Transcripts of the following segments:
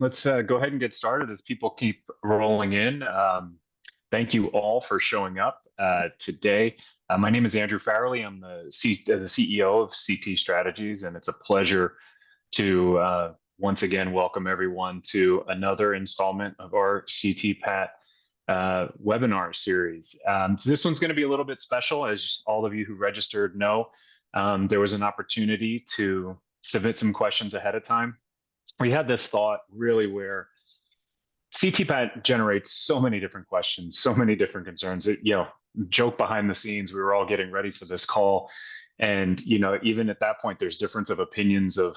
Let's go ahead and get started as people keep rolling in. Thank you all for showing up today. My name is Andrew Farrelly. I'm the CEO of CT Strategies, and it's a pleasure to once again welcome everyone to another installment of our CTPAT webinar series. So this one's going to be a little bit special, as all of you who registered know. There was an opportunity to submit some questions ahead of time. We had this thought really where CTPAT generates so many different questions, so many different concerns. Joke behind the scenes, we were all getting ready for this call. And, even at that point, there's difference of opinions of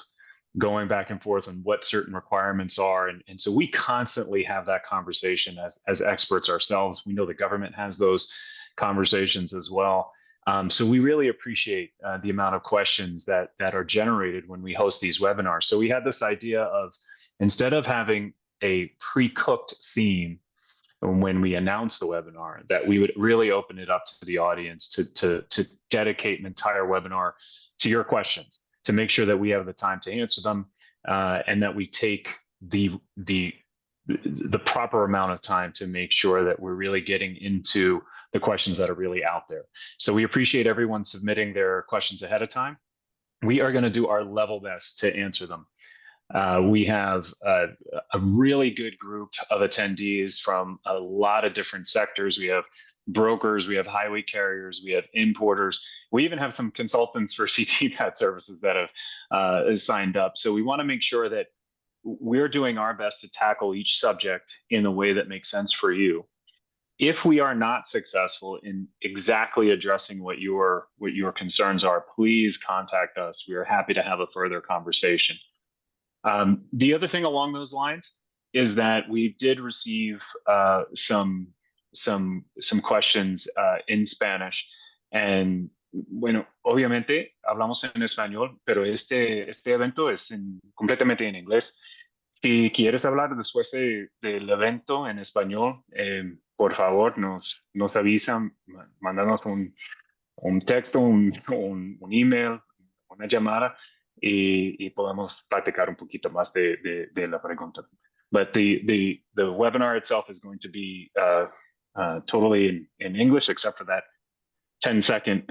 going back and forth on what certain requirements are. And so we constantly have that conversation as experts ourselves. We know the government has those conversations as well. So we really appreciate the amount of questions that are generated when we host these webinars. So we had this idea of, instead of having a pre-cooked theme when we announce the webinar, that we would really open it up to the audience to dedicate an entire webinar to your questions, to make sure that we have the time to answer them, and that we take the proper amount of time to make sure that we're really getting into the questions that are really out there. So we appreciate everyone submitting their questions ahead of time. We are going to do our level best to answer them. We have a really good group of attendees from a lot of different sectors. We have brokers, we have highway carriers, we have importers. We even have some consultants for CTPAT services that have signed up. So we want to make sure that we're doing our best to tackle each subject in a way that makes sense for you. If we are not successful in exactly addressing what your concerns are, please contact us. We are happy to have a further conversation. The other thing along those lines is that we did receive some questions in Spanish, and bueno, obviamente hablamos en español, pero este evento es completamente en inglés. Si quieres hablar después del evento en español, por favor, nos avisan, mándanos un texto, un email, una llamada, y podemos platicar un poquito más de la pregunta. But the webinar itself is going to be totally in English, except for that 10-second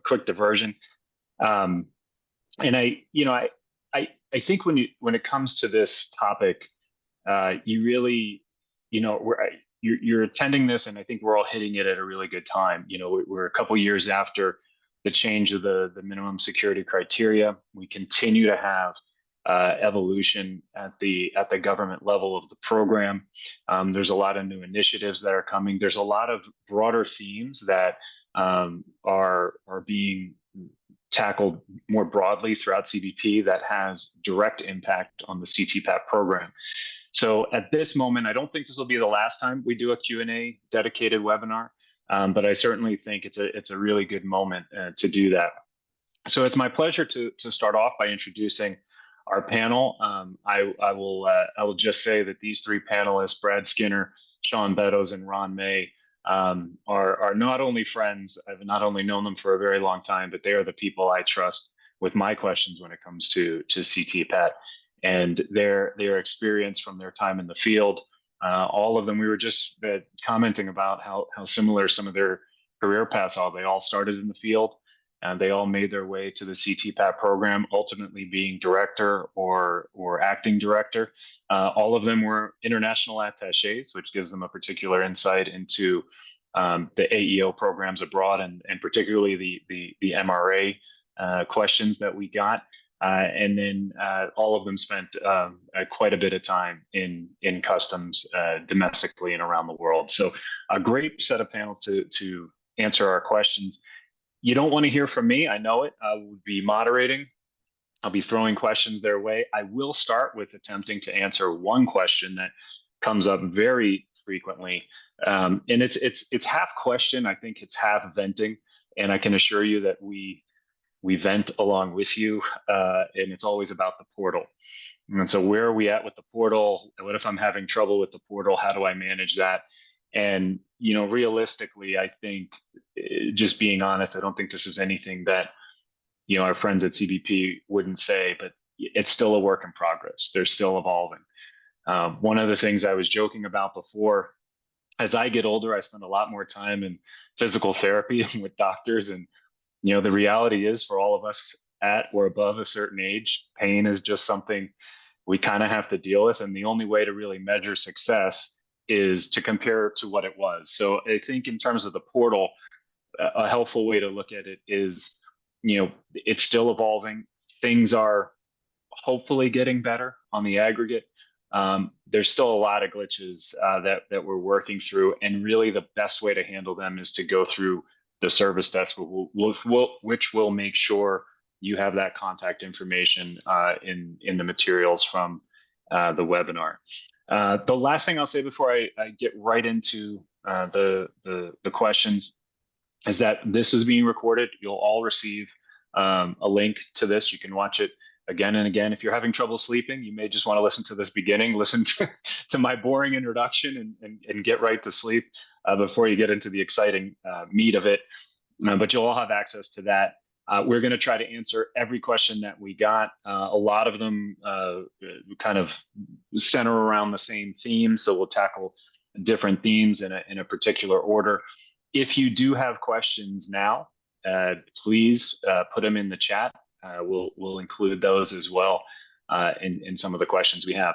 quick diversion. And I think when it comes to this topic, you really, you're attending this, and I think we're all hitting it at a really good time. We're a couple years after the change of the minimum security criteria. We continue to have evolution at the government level of the program. There's a lot of new initiatives that are coming. There's a lot of broader themes that are being tackled more broadly throughout CBP that has direct impact on the CTPAT program. So at this moment, I don't think this will be the last time we do a Q&A dedicated webinar, but I certainly think it's a really good moment to do that. So it's my pleasure to start off by introducing our panel. I will just say that these three panelists, Brad Skinner, Sean Beddoes, and Ron May, are not only friends. I've not only known them for a very long time, but they are the people I trust with my questions when it comes to CTPAT, and their experience from their time in the field. All of them, we were just commenting about how similar some of their career paths are. They all started in the field, and they all made their way to the CTPAT program, ultimately being director or acting director. All of them were international attachés, which gives them a particular insight into the AEO programs abroad, and particularly the MRA questions that we got. And then all of them spent quite a bit of time in customs domestically and around the world. So a great set of panels to answer our questions. You don't want to hear from me. I know it. I will be moderating. I'll be throwing questions their way. I will start with attempting to answer one question that comes up very frequently. And it's half question. I think it's half venting. And I can assure you that we vent along with you. And it's always about the portal. And so where are we at with the portal? What if I'm having trouble with the portal? How do I manage that? And, realistically, I think, just being honest, I don't think this is anything that our friends at CBP wouldn't say, but it's still a work in progress. They're still evolving. One of the things I was joking about before, as I get older, I spend a lot more time in physical therapy with doctors. And, the reality is for all of us at or above a certain age, pain is just something we kind of have to deal with. And the only way to really measure success is to compare it to what it was. So I think in terms of the portal, a helpful way to look at it is, it's still evolving. Things are hopefully getting better on the aggregate. There's still a lot of glitches that we're working through, and really the best way to handle them is to go through the service desk, which will make sure you have that contact information in the materials from the webinar. The last thing I'll say before I get right into the questions is that this is being recorded. You'll all receive a link to this. You can watch it again and again. If you're having trouble sleeping, you may just want to listen to this beginning, listen to my boring introduction and get right to sleep before you get into the exciting meat of it. But you'll all have access to that. We're going to try to answer every question that we got. A lot of them kind of center around the same theme, so we'll tackle different themes in a particular order. If you do have questions now, please put them in the chat. We'll include those as well in some of the questions we have.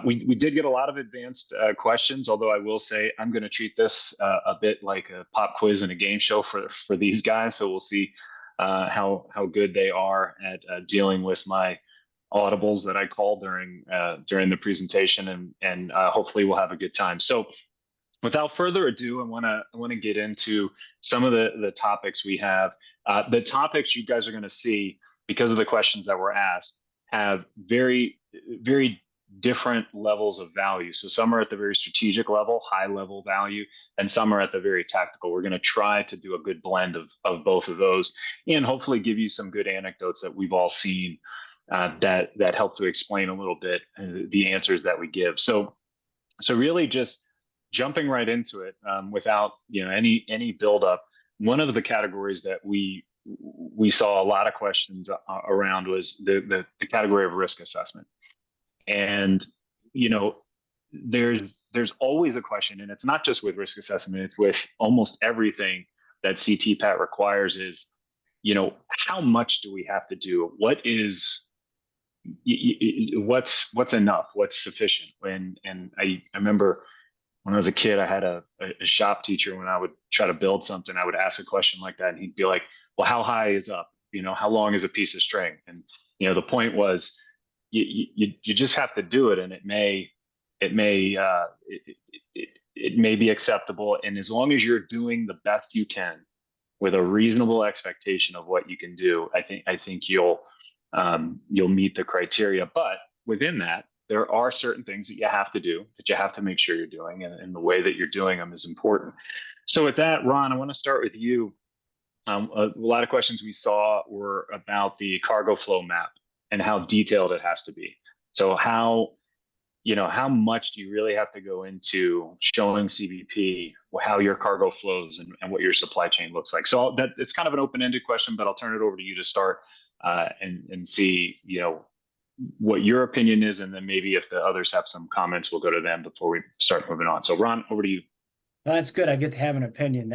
We did get a lot of advanced questions, although I will say I'm going to treat this a bit like a pop quiz and a game show for these guys. So we'll see how good they are at dealing with my audibles that I call during the presentation, and hopefully we'll have a good time. So without further ado, I want to get into some of the topics we have. The topics you guys are going to see, because of the questions that were asked, have very, very different levels of value. So some are at the very strategic level, high level value, and some are at the very tactical. We're going to try to do a good blend of both of those, and hopefully give you some good anecdotes that we've all seen that help to explain a little bit the answers that we give. So really just jumping right into it without any buildup. One of the categories that we saw a lot of questions around was the category of risk assessment. And there's always a question, and it's not just with risk assessment, it's with almost everything that CTPAT requires is, how much do we have to do? What's enough? What's sufficient? And I remember when I was a kid, I had a shop teacher. When I would try to build something, I would ask a question like that, and he'd be like, well, how high is up? How long is a piece of string? And the point was, you just have to do it, and it may be acceptable, and as long as you're doing the best you can with a reasonable expectation of what you can do, I think you'll meet the criteria. But within that, there are certain things that you have to do, that you have to make sure you're doing, and the way that you're doing them is important. So with that, Ron, I want to start with you. A lot of questions we saw were about the cargo flow map and how detailed it has to be. So how much do you really have to go into showing CBP how your cargo flows and what your supply chain looks like? So it's kind of an open-ended question, but I'll turn it over to you to start and see, what your opinion is, and then maybe if the others have some comments, we'll go to them before we start moving on. So Ron, over to you. Well, that's good. I get to have an opinion.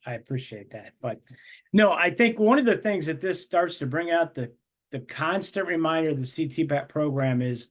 I appreciate that. But no, I think one of the things that this starts to bring out the constant reminder of the CTPAT program is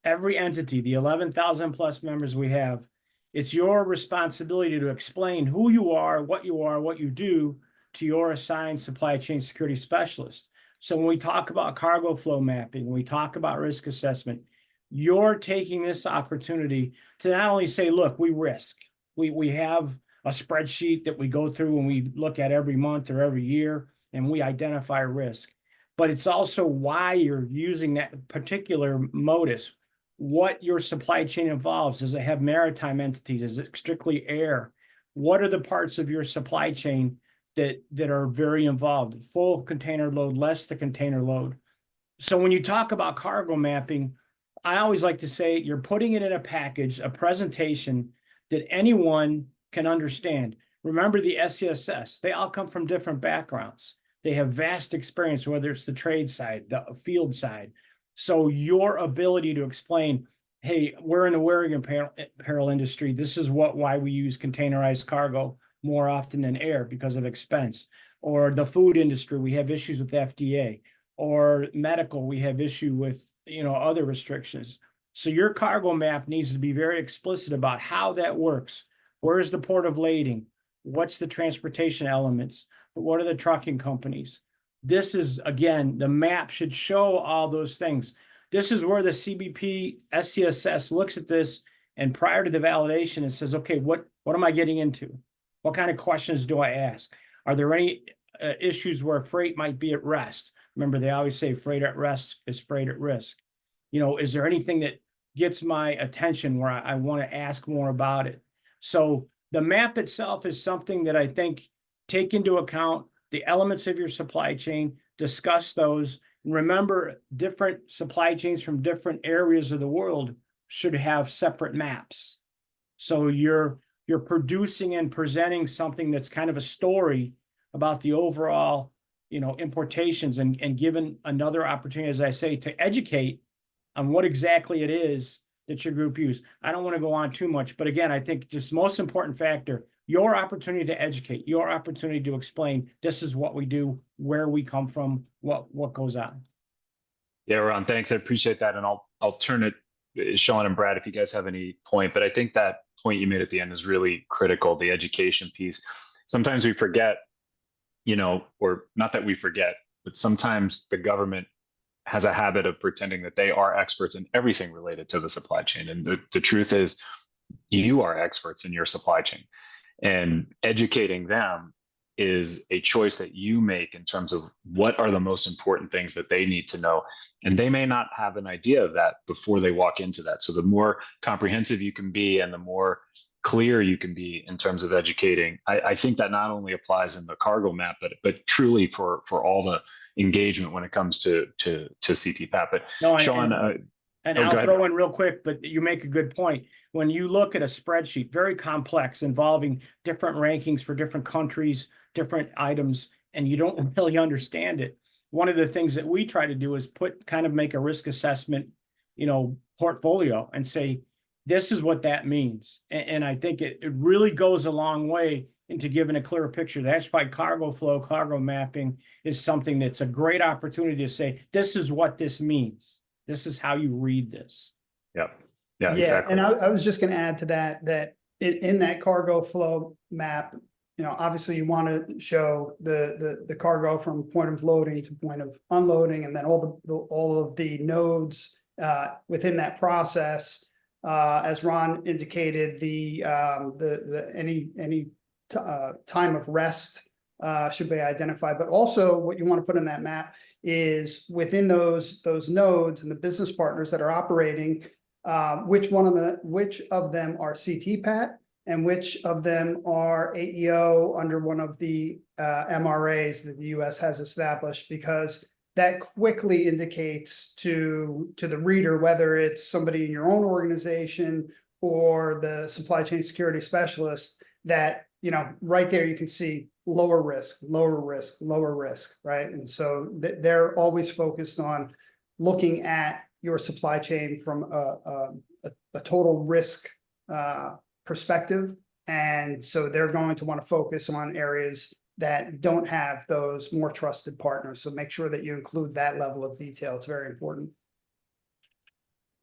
every entity, the 11,000 plus members we have, it's your responsibility to explain who you are, what you do to your assigned supply chain security specialist. So when we talk about cargo flow mapping, when we talk about risk assessment, you're taking this opportunity to not only say, look, we risk. We have a spreadsheet that we go through and we look at every month or every year, and we identify risk. But it's also why you're using that particular modus, what your supply chain involves. Does it have maritime entities? Is it strictly air? What are the parts of your supply chain that are very involved? Full container load, less the container load. So when you talk about cargo mapping, I always like to say you're putting it in a package, a presentation that anyone can understand. Remember the SCSS, they all come from different backgrounds. They have vast experience, whether it's the trade side, the field side. So your ability to explain hey, we're in the wearing apparel industry. This is why we use containerized cargo more often than air because of expense. Or the food industry, we have issues with FDA. Or medical, we have issue with, other restrictions. So your cargo map needs to be very explicit about how that works. Where's the port of lading? What's the transportation elements? What are the trucking companies? This is, again, the map should show all those things. This is where the CBP SCSS looks at this, and prior to the validation, it says, okay, what am I getting into? What kind of questions do I ask? Are there any issues where freight might be at rest? Remember, they always say freight at rest is freight at risk. Is there anything that gets my attention where I want to ask more about it? So the map itself is something that I think take into account the elements of your supply chain, discuss those. Remember, different supply chains from different areas of the world should have separate maps. So you're producing and presenting something that's kind of a story about the overall, importations, and given another opportunity, as I say, to educate on what exactly it is that your group use. I don't want to go on too much, but again, I think just most important factor, your opportunity to educate, your opportunity to explain, this is what we do, where we come from, what goes on. Yeah, Ron, thanks. I appreciate that. And I'll turn it, Sean and Brad, if you guys have any point, but I think that point you made at the end is really critical, the education piece. Sometimes we forget, or not that we forget, but sometimes the government has a habit of pretending that they are experts in everything related to the supply chain. And the truth is, you are experts in your supply chain, and educating them is a choice that you make in terms of what are the most important things that they need to know. And they may not have an idea of that before they walk into that. So the more comprehensive you can be and the more clear you can be in terms of educating, I think that not only applies in the cargo map, but truly for all the engagement when it comes to CTPAT. But No, Sean, and oh, go I'll ahead. throw in real quick, but you make a good point. When you look at a spreadsheet, very complex, involving different rankings for different countries, different items, and you don't really understand it, one of the things that we try to do is make a risk assessment, portfolio, and say, this is what that means. And I think it really goes a long way into giving a clearer picture. That's why cargo flow, cargo mapping is something that's a great opportunity to say, this is what this means. This is how you read this. Yeah, yeah, Yeah, exactly. and I was just going to add to that in that cargo flow map, obviously you want to show the cargo from point of loading to point of unloading, and then all of the nodes within that process. As Ron indicated, any time of rest should be identified. But also, what you want to put in that map is within those nodes and the business partners that are operating, which of them are CTPAT and which of them are AEO under one of the MRAs that the US has established, because that quickly indicates to the reader whether it's somebody in your own organization or the supply chain security specialist, that right there you can see lower risk, lower risk, lower risk, right? And so they're always focused on looking at your supply chain from a total risk perspective. And so they're going to want to focus on areas that don't have those more trusted partners. So make sure that you include that level of detail. It's very important.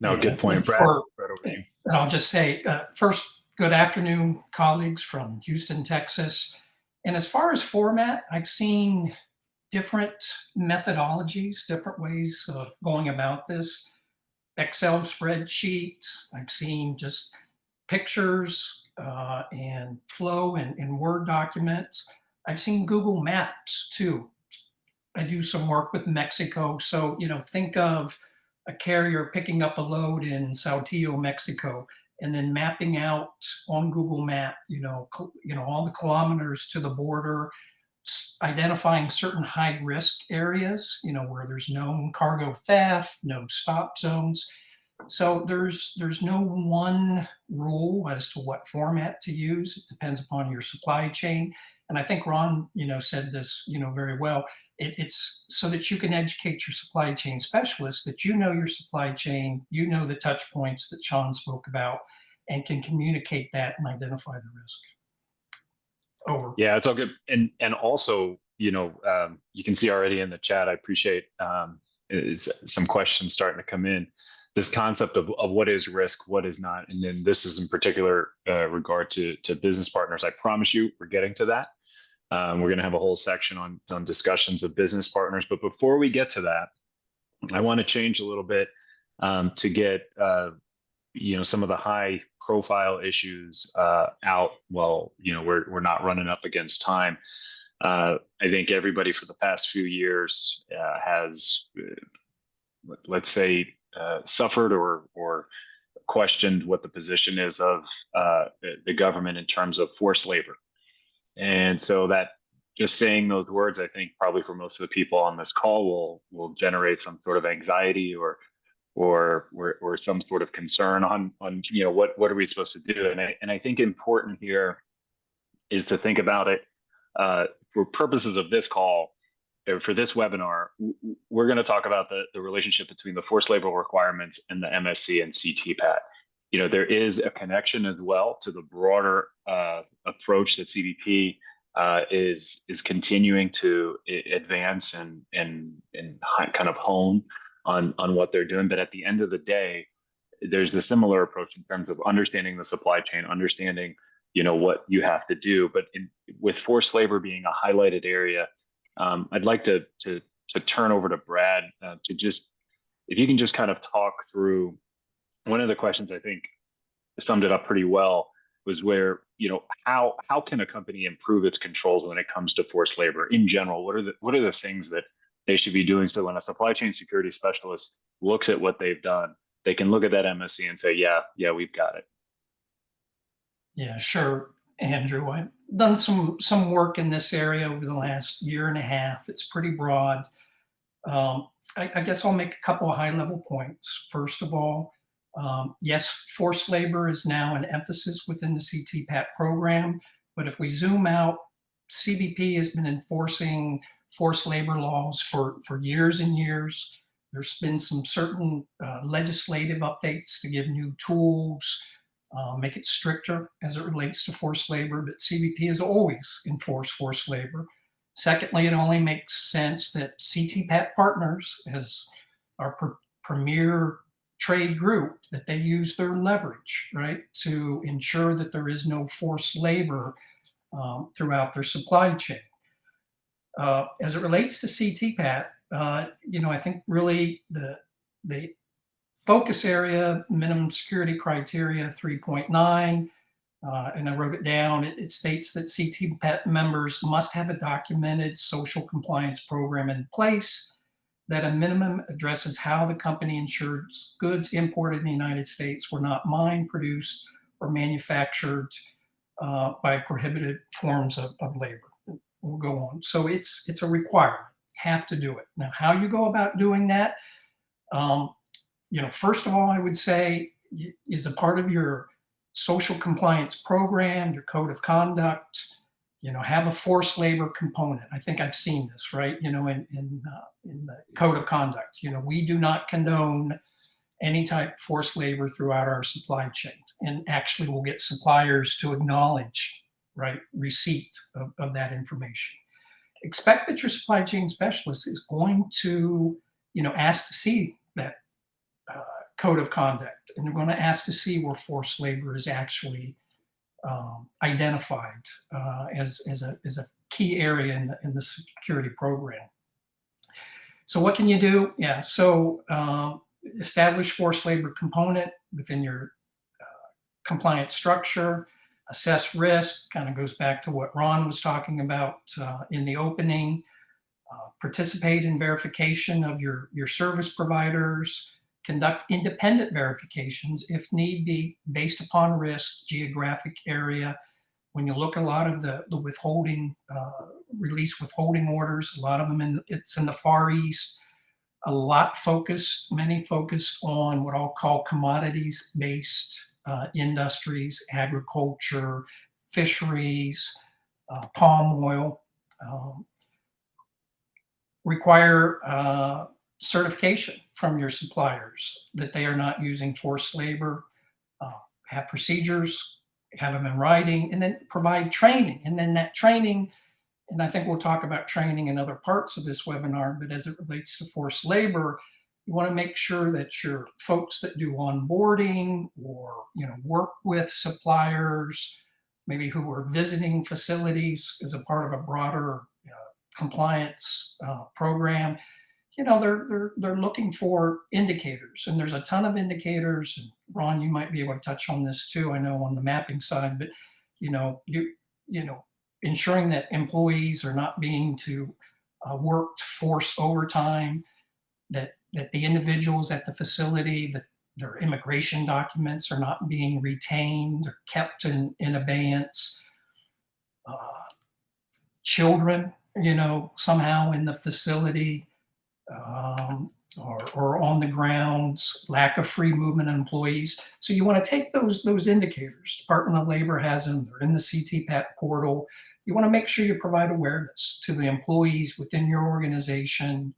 No, good point, Brad. Brad, over to you. I'll just say, first, good afternoon, colleagues from Houston, Texas. And as far as format, I've seen different methodologies, different ways of going about this. Excel spreadsheet, I've seen just pictures and flow in Word documents. I've seen Google Maps too. I do some work with Mexico. So, think of a carrier picking up a load in Saltillo, Mexico, and then mapping out on Google Map, all the kilometers to the border, identifying certain high risk areas, where there's known cargo theft, no stop zones. So there's no one rule as to what format to use. It depends upon your supply chain. And I think Ron, said this, very well. It's so that you can educate your supply chain specialists, that you know your supply chain, you know the touch points that Sean spoke about, and can communicate that and identify the risk. Over. Yeah, it's all good. And also, you can see already in the chat, I appreciate is some questions starting to come in. This concept of what is risk, what is not, and then this is in particular regard to business partners. I promise you, we're getting to that. We're going to have a whole section on discussions of business partners. But before we get to that, I want to change a little bit to get some of the high profile issues out. Well, we're not running up against time. I think everybody for the past few years has, let's say, suffered or questioned what the position is of the government in terms of forced labor. And so that just saying those words, I think probably for most of the people on this call will generate some sort of anxiety or some sort of concern on what are we supposed to do. And I think important here is to think about it for purposes of this call. For this webinar, we're going to talk about the relationship between the forced labor requirements and the MSC and CTPAT. There is a connection as well to the broader approach that CBP is continuing to advance and kind of hone on what they're doing. But at the end of the day, there's a similar approach in terms of understanding the supply chain, understanding what you have to do. But with forced labor being a highlighted area, I'd like to turn over to Brad if you can just kind of talk through one of the questions. I think summed it up pretty well, was where how can a company improve its controls when it comes to forced labor in general? What are the things that they should be doing so when a supply chain security specialist looks at what they've done, they can look at that MSC and say, yeah, we've got it. Yeah, sure, Andrew. I've done some work in this area over the last year and a half. It's pretty broad. I guess I'll make a couple of high-level points. First of all, yes, forced labor is now an emphasis within the CTPAT program, but if we zoom out, CBP has been enforcing forced labor laws for years and years. There's been some certain legislative updates to give new tools, make it stricter as it relates to forced labor, but CBP has always enforced forced labor. Secondly, it only makes sense that CTPAT partners, as our premier trade group, that they use their leverage, right, to ensure that there is no forced labor throughout their supply chain. As it relates to CTPAT, I think really the focus area, minimum security criteria 3.9, and I wrote it down. It states that CTPAT members must have a documented social compliance program in place that a minimum addresses how the company ensures goods imported in the United States were not mined, produced, or manufactured by prohibited forms of labor. We'll go on. So it's a requirement. Have to do it. Now, how you go about doing that? First of all, I would say is a part of your social compliance program, your code of conduct, have a forced labor component. I think I've seen this, right? In the code of conduct, we do not condone any type of forced labor throughout our supply chain. And actually we'll get suppliers to acknowledge, right, receipt of that information. Expect that your supply chain specialist is going to, ask to see that code of conduct, and they're going to ask to see where forced labor is actually identified as a key area in the security program. So what can you do? Yeah, so establish forced labor component within your compliance structure, assess risk, kind of goes back to what Ron was talking about in the opening, participate in verification of your service providers, conduct independent verifications if need be based upon risk, geographic area. When you look at a lot of the withholding, release withholding orders, a lot of them it's in the Far East, many focused on what I'll call commodities-based industries, agriculture, fisheries, palm oil. require certification from your suppliers that they are not using forced labor, have procedures, have them in writing, and then provide training. And then that training, and I think we'll talk about training in other parts of this webinar, but as it relates to forced labor, you want to make sure that your folks that do onboarding or work with suppliers, maybe who are visiting facilities as a part of a broader compliance program, they're looking for indicators, and there's a ton of indicators. And Ron, you might be able to touch on this too. I know on the mapping side, but ensuring that employees are not being worked forced overtime, that the individuals at the facility, that their immigration documents are not being retained or kept in abeyance. Children, somehow in the facility or on the grounds, lack of free movement of employees. So you want to take those indicators. Department of Labor has them. They're in the CTPAT portal. You want to make sure you provide awareness to the employees within your organization,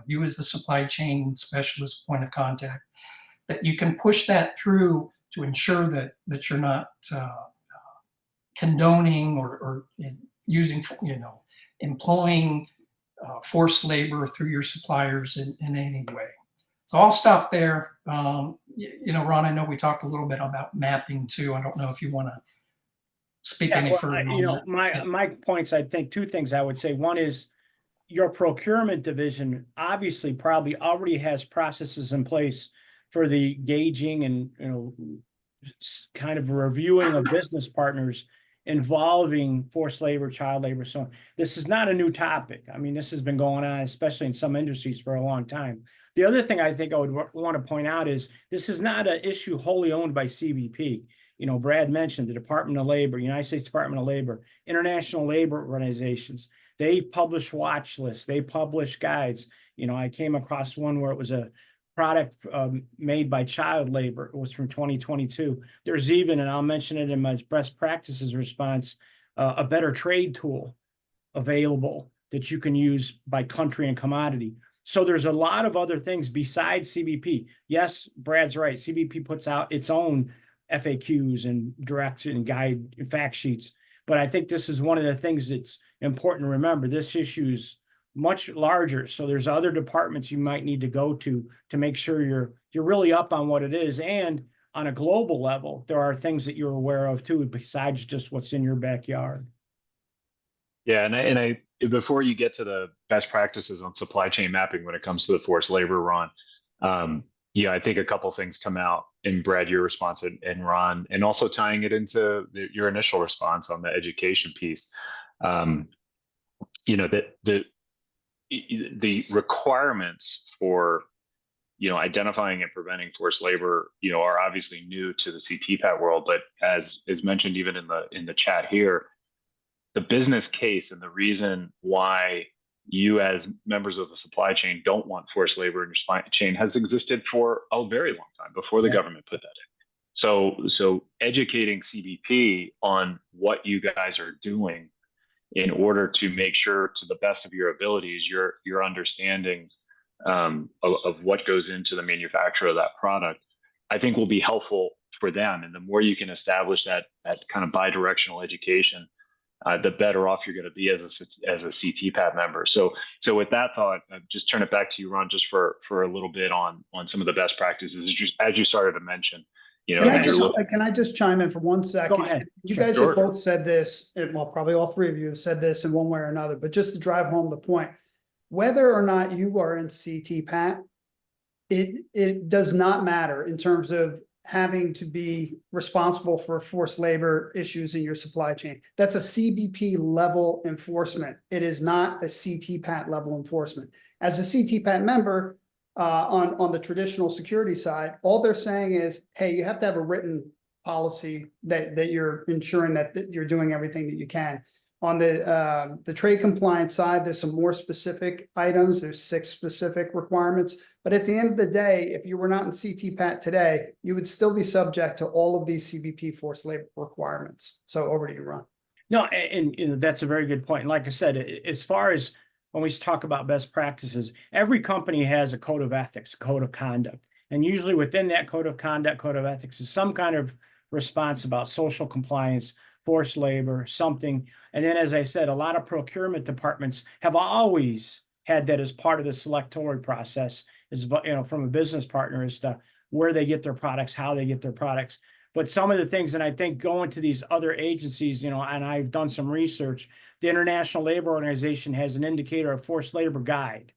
you as the supply chain specialist point of contact, that you can push that through to ensure that you're not condoning or using, employing forced labor through your suppliers in any way. So I'll stop there. Ron, I know we talked a little bit about mapping too. I don't know if you want to speak any further on that. My points, I think two things I would say. One is your procurement division obviously probably already has processes in place for the gauging and, kind of reviewing of business partners involving forced labor, child labor. So this is not a new topic. I mean, this has been going on, especially in some industries, for a long time. The other thing I think I would want to point out is this is not an issue wholly owned by CBP. Brad mentioned the Department of Labor, United States Department of Labor, international labor organizations. They publish watch lists. They publish guides. I came across one where it was a product made by child labor. It was from 2022. There's even, and I'll mention it in my best practices response, a better trade tool available that you can use by country and commodity. So there's a lot of other things besides CBP. Yes, Brad's right. CBP puts out its own FAQs and direction and guide and fact sheets. But I think this is one of the things that's important to remember. This issue is much larger. So there's other departments you might need to go to make sure you're really up on what it is. And on a global level, there are things that you're aware of too, besides just what's in your backyard. Yeah, and I before you get to the best practices on supply chain mapping when it comes to the forced labor, Ron, I think a couple things come out in Brad, your response, and Ron, and also tying it into your initial response on the education piece. The requirements for identifying and preventing forced labor are obviously new to the CTPAT world, but as is mentioned even in the chat here, the business case and the reason why you as members of the supply chain don't want forced labor in your supply chain has existed for a very long time before the government put that in. So educating CBP on what you guys are doing in order to make sure, to the best of your abilities, you're understanding of what goes into the manufacture of that product, I think will be helpful for them. And the more you can establish that kind of bi-directional education, the better off you're going to be as a CTPAT member. So with that thought, just turn it back to you, Ron, just for a little bit on some of the best practices, as you started to mention. Can I just chime in for 1 second? Go ahead. You guys have both said this, and well, probably all three of you have said this in one way or another, but just to drive home the point, whether or not you are in CTPAT, it does not matter in terms of having to be responsible for forced labor issues in your supply chain. That's a CBP level enforcement. It is not a CTPAT level enforcement. As a CTPAT member, on the traditional security side, all they're saying is, hey, you have to have a written policy that you're ensuring that you're doing everything that you can. On the trade compliance side, there's some more specific items. There's 6 specific requirements. But at the end of the day, if you were not in CTPAT today, you would still be subject to all of these CBP forced labor requirements. So over to you, Ron. No, and that's a very good point. And like I said, as far as when we talk about best practices, every company has a code of ethics, code of conduct. And usually within that code of conduct, code of ethics is some kind of response about social compliance, forced labor, something. And then, as I said, a lot of procurement departments have always had that as part of the selectory process, is, from a business partner, as to where they get their products, how they get their products. But some of the things, and I think going to these other agencies, and I've done some research, the International Labor Organization has an indicator of forced labor guide,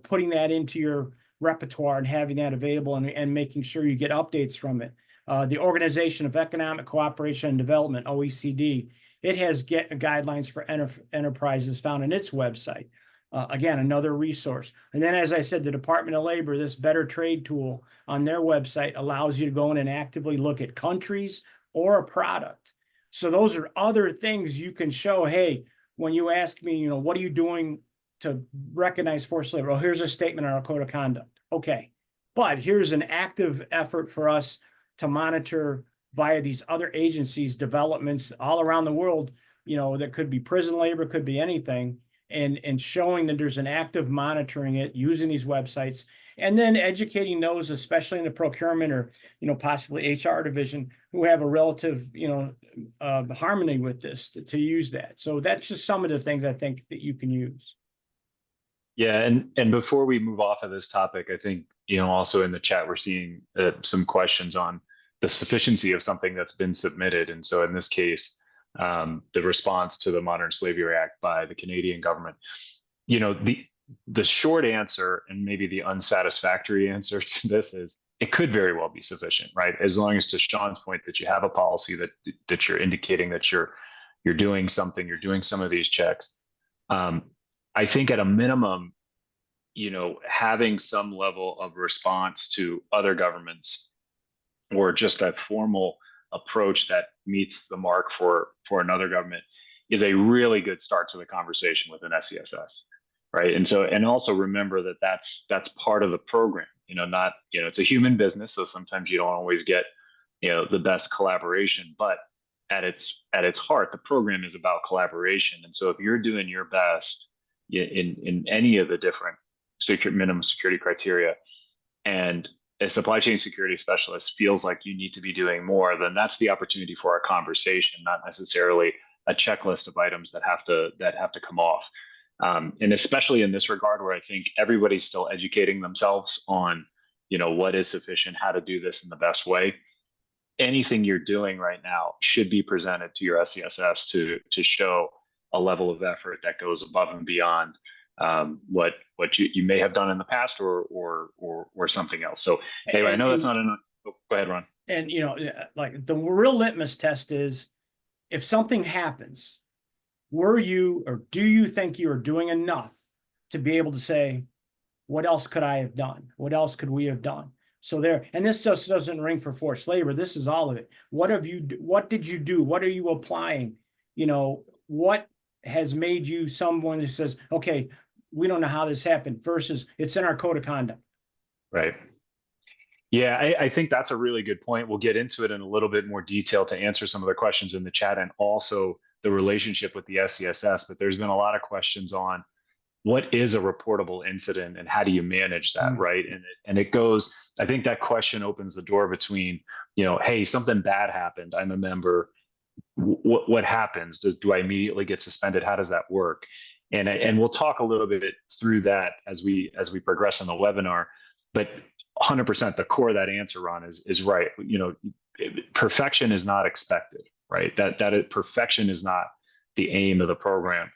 putting that into your repertoire and having that available, and making sure you get updates from it. The Organization of Economic Cooperation and Development, OECD, it has guidelines for enterprises found on its website. Again, another resource. And then, as I said, the Department of Labor, this Better Trade tool on their website allows you to go in and actively look at countries or a product. So those are other things you can show. Hey, when you ask me, what are you doing to recognize forced labor? Oh, here's a statement on our code of conduct. Okay, but here's an active effort for us to monitor via these other agencies, developments all around the world, that could be prison labor, could be anything, and showing that there's an active monitoring it, using these websites, and then educating those, especially in the procurement or, possibly HR division, who have a relative, harmony with this to use that. So that's just some of the things I think that you can use. Yeah, and before we move off of this topic, I think, also in the chat, we're seeing some questions on the sufficiency of something that's been submitted. And so in this case, the response to the Modern Slavery Act by the Canadian government, the short answer, and maybe the unsatisfactory answer to this, is it could very well be sufficient, right? As long as, to Sean's point, that you have a policy that you're indicating that you're doing something, you're doing some of these checks. I think at a minimum, having some level of response to other governments, or just a formal approach that meets the mark for another government, is a really good start to the conversation with an SCSS, right? And also remember that that's part of the program. Not, it's a human business, so sometimes you don't always get the best collaboration, but at its heart, the program is about collaboration. And so if you're doing your best in any of the different minimum security criteria, and a supply chain security specialist feels like you need to be doing more, then that's the opportunity for a conversation, not necessarily a checklist of items that have to come off. And especially in this regard, where I think everybody's still educating themselves on, what is sufficient, how to do this in the best way. Anything you're doing right now should be presented to your SCSS to show a level of effort that goes above and beyond what you may have done in the past, or something else. So anyway, I know that's not enough. Oh, go ahead, Ron. And like the real litmus test is, if something happens, do you think you are doing enough to be able to say, what else could I have done? What else could we have done? So and this just doesn't ring for forced labor. This is all of it. What did you do? What are you applying? What has made you someone who says, okay, we don't know how this happened, versus it's in our code of conduct. Right. Yeah, I think that's a really good point. We'll get into it in a little bit more detail to answer some of the questions in the chat, and also the relationship with the SCSS. But there's been a lot of questions on what is a reportable incident and how do you manage that, right? And it goes, I think that question opens the door between, hey, something bad happened, I'm a member. What happens? Do I immediately get suspended? How does that work? And we'll talk a little bit through that as we progress in the webinar. But 100%, the core of that answer, Ron, is right. Perfection is not expected, right? That perfection is not the aim of the program.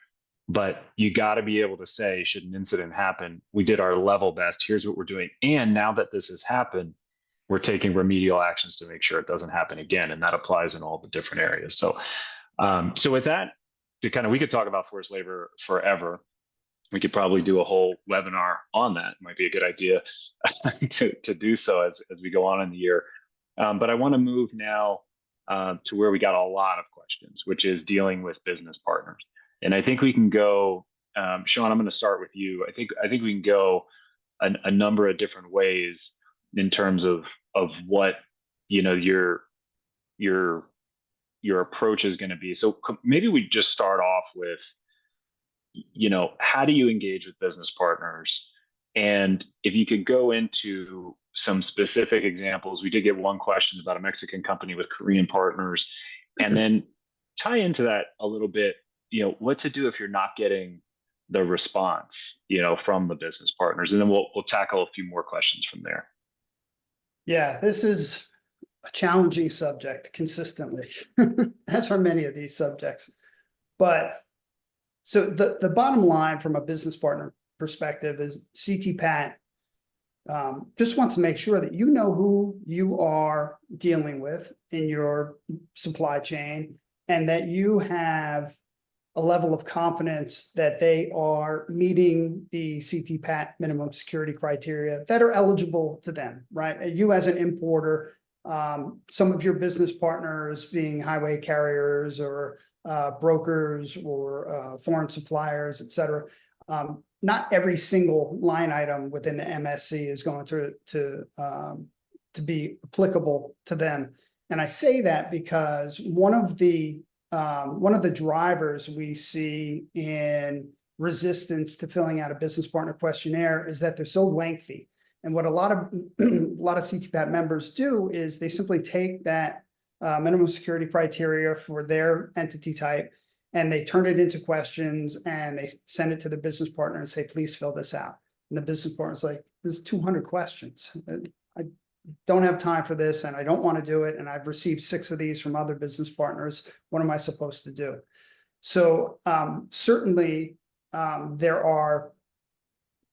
But you got to be able to say, should an incident happen, we did our level best. Here's what we're doing. And now that this has happened, we're taking remedial actions to make sure it doesn't happen again. And that applies in all the different areas. So, so with that, we could talk about forced labor forever. We could probably do a whole webinar on that. Might be a good idea to do so as we go on in the year. But I want to move now to where we got a lot of questions, which is dealing with business partners. And I think we can go, Sean, I'm going to start with you. I think we can go a number of different ways in terms of what your approach is going to be. So maybe we just start off with how do you engage with business partners? And if you could go into some specific examples, we did get one question about a Mexican company with Korean partners, and then tie into that a little bit, what to do if you're not getting the response, from the business partners. And then we'll tackle a few more questions from there. Yeah, this is a challenging subject consistently, as are many of these subjects. But so the bottom line from a business partner perspective is CTPAT just wants to make sure that you know who you are dealing with in your supply chain, and that you have a level of confidence that they are meeting the CTPAT minimum security criteria that are eligible to them, right? And you as an importer, some of your business partners being highway carriers or brokers or foreign suppliers, et cetera. Not every single line item within the MSC is going to be applicable to them. And I say that because one of the drivers we see in resistance to filling out a business partner questionnaire is that they're so lengthy. And what a lot of CTPAT members do is they simply take that minimum security criteria for their entity type, and they turn it into questions, and they send it to the business partner and say, please fill this out. And the business partner's like, there's 200 questions. I don't have time for this, and I don't want to do it. And I've received 6 of these from other business partners. What am I supposed to do? So certainly there are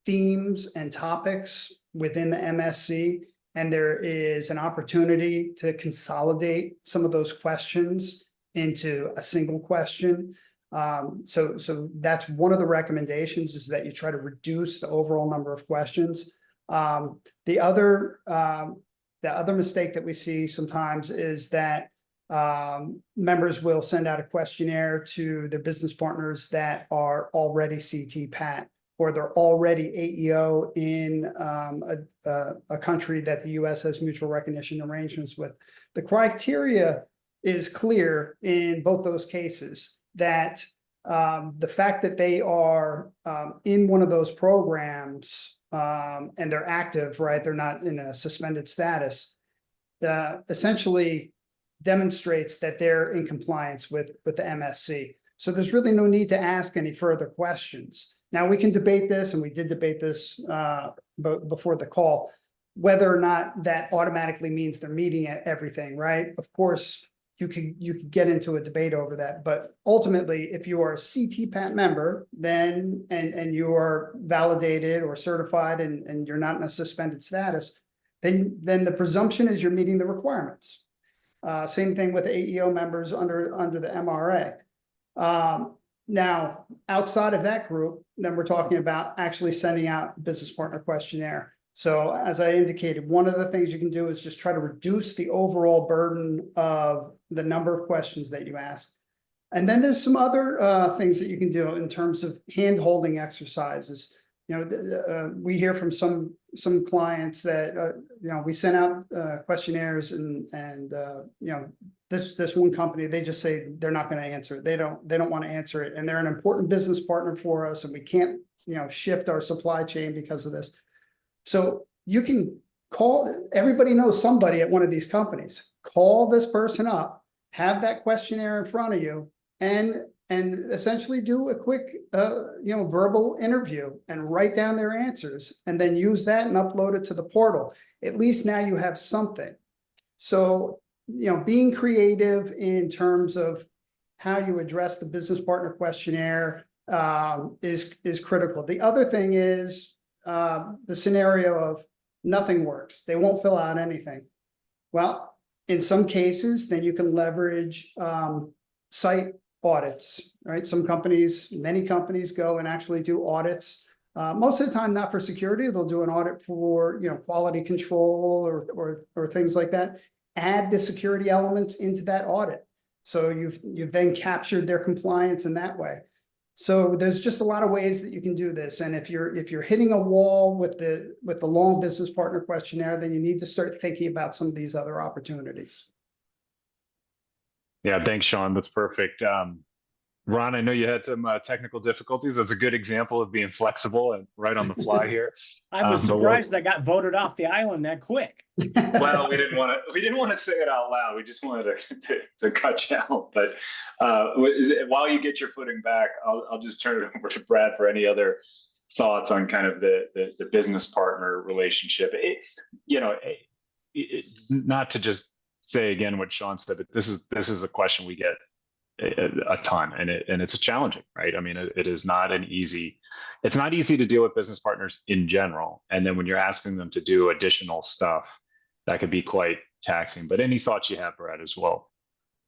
themes and topics within the MSC, and there is an opportunity to consolidate some of those questions into a single question. So that's one of the recommendations, is that you try to reduce the overall number of questions. The other mistake that we see sometimes is that members will send out a questionnaire to their business partners that are already CTPAT, or they're already AEO in a country that the U.S. has mutual recognition arrangements with. The criteria is clear in both those cases, that the fact that they are in one of those programs and they're active, right? They're not in a suspended status, essentially demonstrates that they're in compliance with the MSC. So there's really no need to ask any further questions. Now, we can debate this, and we did debate this before the call, whether or not that automatically means they're meeting everything, right? Of course, you could get into a debate over that, but ultimately, if you are a CTPAT member, then and you are validated or certified, and you're not in a suspended status, then the presumption is you're meeting the requirements. Same thing with AEO members under the MRA. Now, outside of that group, then we're talking about actually sending out a business partner questionnaire. So as I indicated, one of the things you can do is just try to reduce the overall burden of the number of questions that you ask. And then there's some other things that you can do in terms of hand-holding exercises. We hear from some clients that we sent out questionnaires, and this one company, they just say they're not going to answer it. They don't want to answer it, and they're an important business partner for us, and we can't shift our supply chain because of this. So you can call, everybody knows somebody at one of these companies. Call this person up, have that questionnaire in front of you, and essentially do a quick verbal interview and write down their answers, and then use that and upload it to the portal. At least now you have something. So being creative in terms of how you address the business partner questionnaire is critical. The other thing is the scenario of nothing works. They won't fill out anything. Well, in some cases, then you can leverage site audits, right? Many companies go and actually do audits. Most of the time, not for security. They'll do an audit for quality control or things like that. Add the security elements into that audit. So you've then captured their compliance in that way. So there's just a lot of ways that you can do this. And if you're hitting a wall with the long business partner questionnaire, then you need to start thinking about some of these other opportunities. Yeah, thanks, Sean. That's perfect. Ron, I know you had some technical difficulties. That's a good example of being flexible and right on the fly here. I was But surprised I got voted off the island that quick. well, we didn't want to say it out loud. We just wanted to cut you out. But while you get your footing back, I'll just turn it over to Brad for any other thoughts on kind of the business partner relationship. Not to just say again what Sean said, but this is a question we get a ton, and it's challenging, right? I mean, it's not easy to deal with business partners in general, and then when you're asking them to do additional stuff, that could be quite taxing. But any thoughts you have, Brad, as well?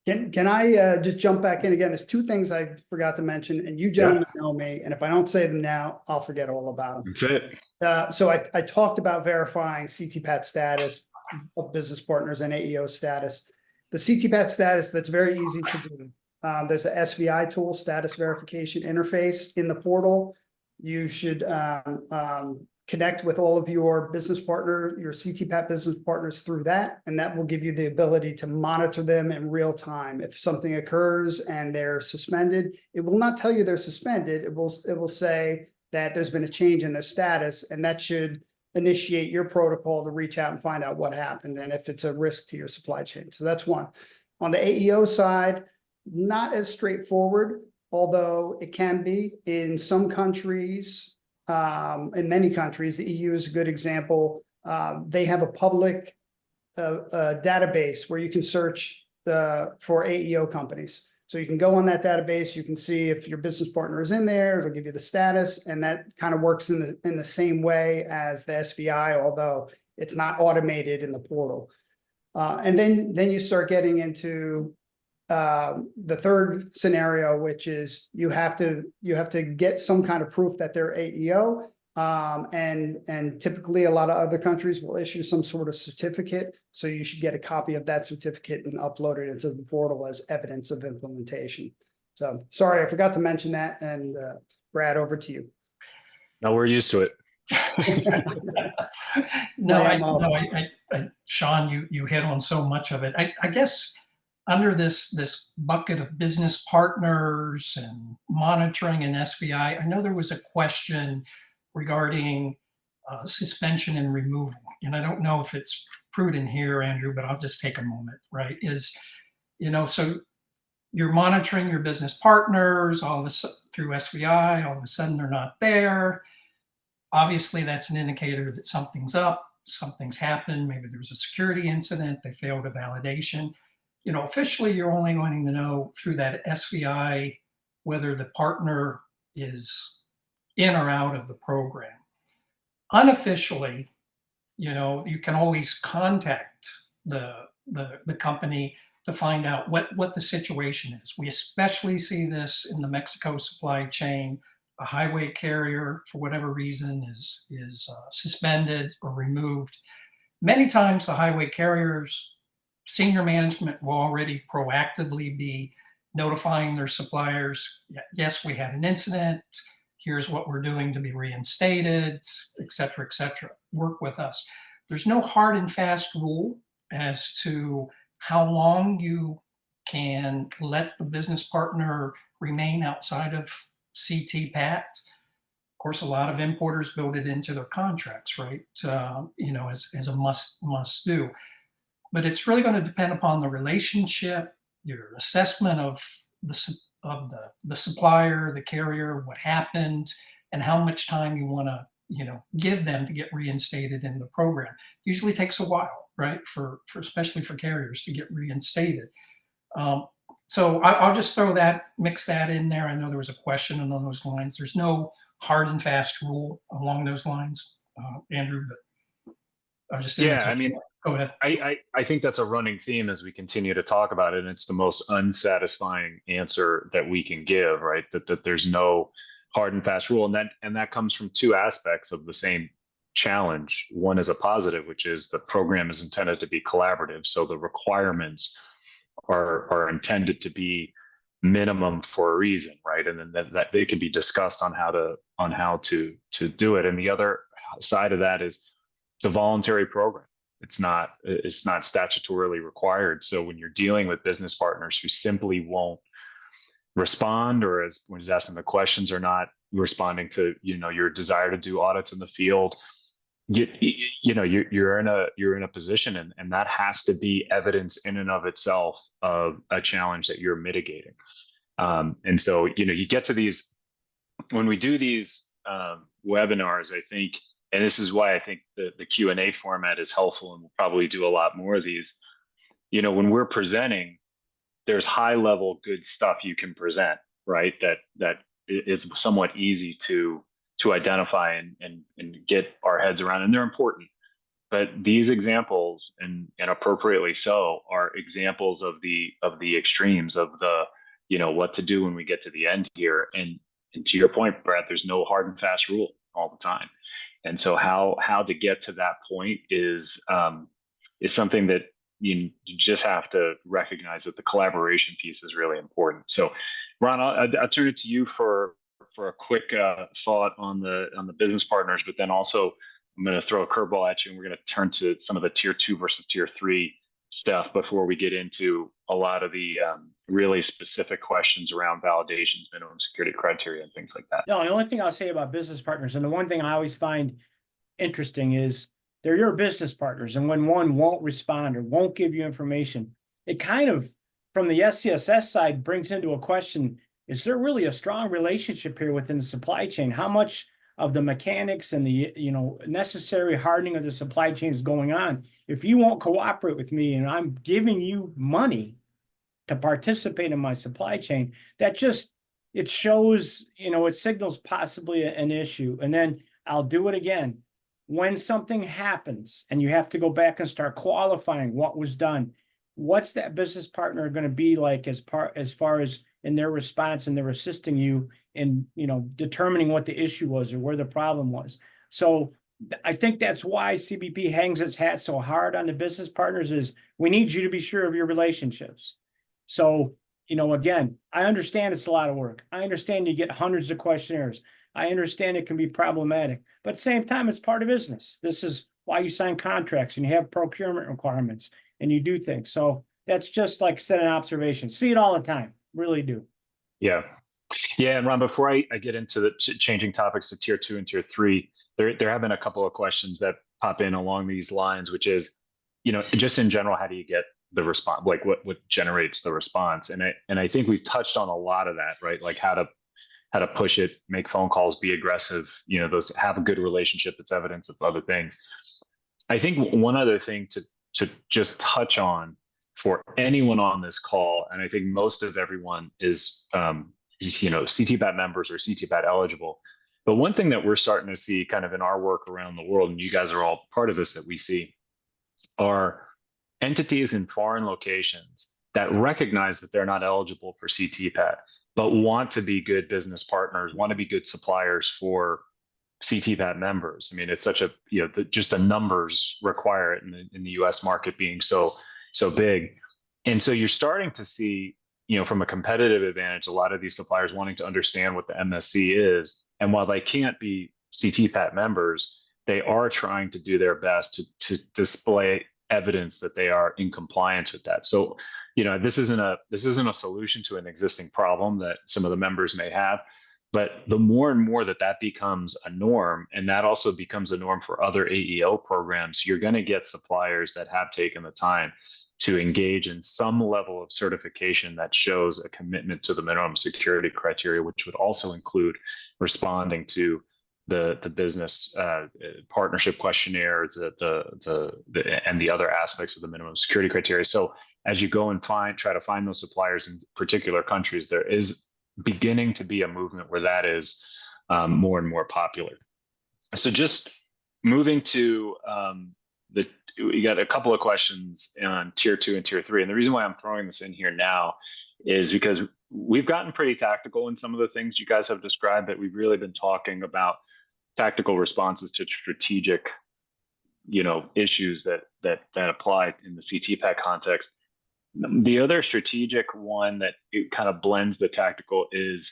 Can I just jump back in again? There's two things I forgot to mention, and you gentlemen know me, and if I don't say them now, I'll forget all about them. That's it. So I talked about verifying CTPAT status of business partners and AEO status. The CTPAT status, that's very easy to do. There's a SVI tool, status verification interface in the portal. You should connect with all of your business partner, your CTPAT business partners through that, and that will give you the ability to monitor them in real time. If something occurs and they're suspended, it will not tell you they're suspended. It will say that there's been a change in their status, and that should initiate your protocol to reach out and find out what happened and if it's a risk to your supply chain. So that's one. On the AEO side, not as straightforward, although it can be in some countries. In many countries, the EU is a good example. They have a public database where you can search for AEO companies. So you can go on that database, you can see if your business partner is in there, it'll give you the status, and that kind of works in the same way as the SVI, although it's not automated in the portal. And then you start getting into the third scenario, which is you have to get some kind of proof that they're AEO. And typically a lot of other countries will issue some sort of certificate. So you should get a copy of that certificate and upload it into the portal as evidence of implementation. So sorry, I forgot to mention that. And Brad, over to you. No, we're used to it. Sean, you hit on so much of it. I guess under this bucket of business partners and monitoring and SVI, I know there was a question regarding suspension and removal. And I don't know if it's prudent here, Andrew, but I'll just take a moment, right? So you're monitoring your business partners all this through SVI, all of a sudden they're not there. Obviously, that's an indicator that something's up, something's happened. Maybe there was a security incident, they failed a validation. Officially, you're only going to know through that SVI whether the partner is in or out of the program. Unofficially, you can always contact the company to find out what the situation is. We especially see this in the Mexico supply chain. A highway carrier, for whatever reason, is suspended or removed. Many times the highway carriers, senior management will already proactively be notifying their suppliers, yes, we had an incident, here's what we're doing to be reinstated, et cetera, work with us. There's no hard and fast rule as to how long you can let the business partner remain outside of CTPAT. Of course, a lot of importers build it into their contracts, right? As a must do. But it's really going to depend upon the relationship, your assessment of the supplier, the carrier, what happened, and how much time you want to give them to get reinstated in the program. Usually takes a while, right? For especially for carriers to get reinstated. So I'll just mix that in there. I know there was a question along those lines. There's no hard and fast rule along those lines, Andrew, but I'm just go ahead. I think that's a running theme as we continue to talk about it, and it's the most unsatisfying answer that we can give, right? That there's no hard and fast rule, and that comes from two aspects of the same challenge. One is a positive, which is the program is intended to be collaborative, so the requirements are intended to be minimum for a reason, right? And then that they can be discussed on how to do it. And the other side of that is it's a voluntary program. It's not statutorily required. So when you're dealing with business partners who simply won't respond, or as when he's asking the questions, are not responding to, your desire to do audits in the field. You're in a position, and that has to be evidence in and of itself of a challenge that you're mitigating. And so, you get to these, when we do these webinars, I think, and this is why I think the Q&A format is helpful, and we'll probably do a lot more of these. When we're presenting, there's high level good stuff you can present, right? That is somewhat easy to identify and get our heads around, and they're important. But these examples, and appropriately so, are examples of the extremes of what to do when we get to the end here. And to your point, Brad, there's no hard and fast rule all the time. And so how to get to that point is something that you just have to recognize, that the collaboration piece is really important. So, Ron, I'll turn it to you for a quick thought on the business partners, but then also I'm going to throw a curveball at you, and we're going to turn to some of the tier 2 versus tier 3 stuff before we get into a lot of the really specific questions around validations, minimum security criteria, and things like that. No, the only thing I'll say about business partners, and the one thing I always find interesting, is they're your business partners. And when one won't respond or won't give you information, it kind of, from the SCSS side, brings into a question, is there really a strong relationship here within the supply chain? How much of the mechanics and the necessary hardening of the supply chain is going on? If you won't cooperate with me and I'm giving you money to participate in my supply chain, that just, it shows, it signals possibly an issue. And then I'll do it again. When something happens and you have to go back and start qualifying what was done, what's that business partner going to be like as far as in their response, and they're assisting you in, determining what the issue was or where the problem was. So I think that's why CBP hangs its hat so hard on the business partners, is we need you to be sure of your relationships. So, again, I understand it's a lot of work. I understand you get hundreds of questionnaires. I understand it can be problematic, but at the same time, it's part of business. This is why you sign contracts and you have procurement requirements and you do things. So that's just like set an observation. See it all the time. Really do. Yeah. Yeah. And Ron, before I get into the changing topics to tier 2 and tier 3, there have been a couple of questions that pop in along these lines, which is, just in general, how do you get the response? Like what generates the response? And I think we've touched on a lot of that, right? Like how to push it, make phone calls, be aggressive, those, have a good relationship that's evidence of other things. I think one other thing to just touch on for anyone on this call, and I think most of everyone is, CTPAT members or CTPAT eligible. But one thing that we're starting to see kind of in our work around the world, and you guys are all part of this, that we see are entities in foreign locations that recognize that they're not eligible for CTPAT, but want to be good business partners, want to be good suppliers for CTPAT members. I mean, it's such a, just the numbers require it in the US market being so big. And so you're starting to see, from a competitive advantage, a lot of these suppliers wanting to understand what the MSC is. And while they can't be CTPAT members, they are trying to do their best to display evidence that they are in compliance with that. So, this isn't a solution to an existing problem that some of the members may have, but the more and more that becomes a norm, and that also becomes a norm for other AEO programs, you're going to get suppliers that have taken the time to engage in some level of certification that shows a commitment to the minimum security criteria, which would also include responding to the business partnership questionnaire, and the other aspects of the minimum security criteria. So as you go and try to find those suppliers in particular countries, there is beginning to be a movement where that is more and more popular. So just moving to we got a couple of questions on tier 2 and tier 3. And the reason why I'm throwing this in here now is because we've gotten pretty tactical in some of the things you guys have described, but we've really been talking about tactical responses to strategic, issues that apply in the CTPAT context. The other strategic one that it kind of blends the tactical is,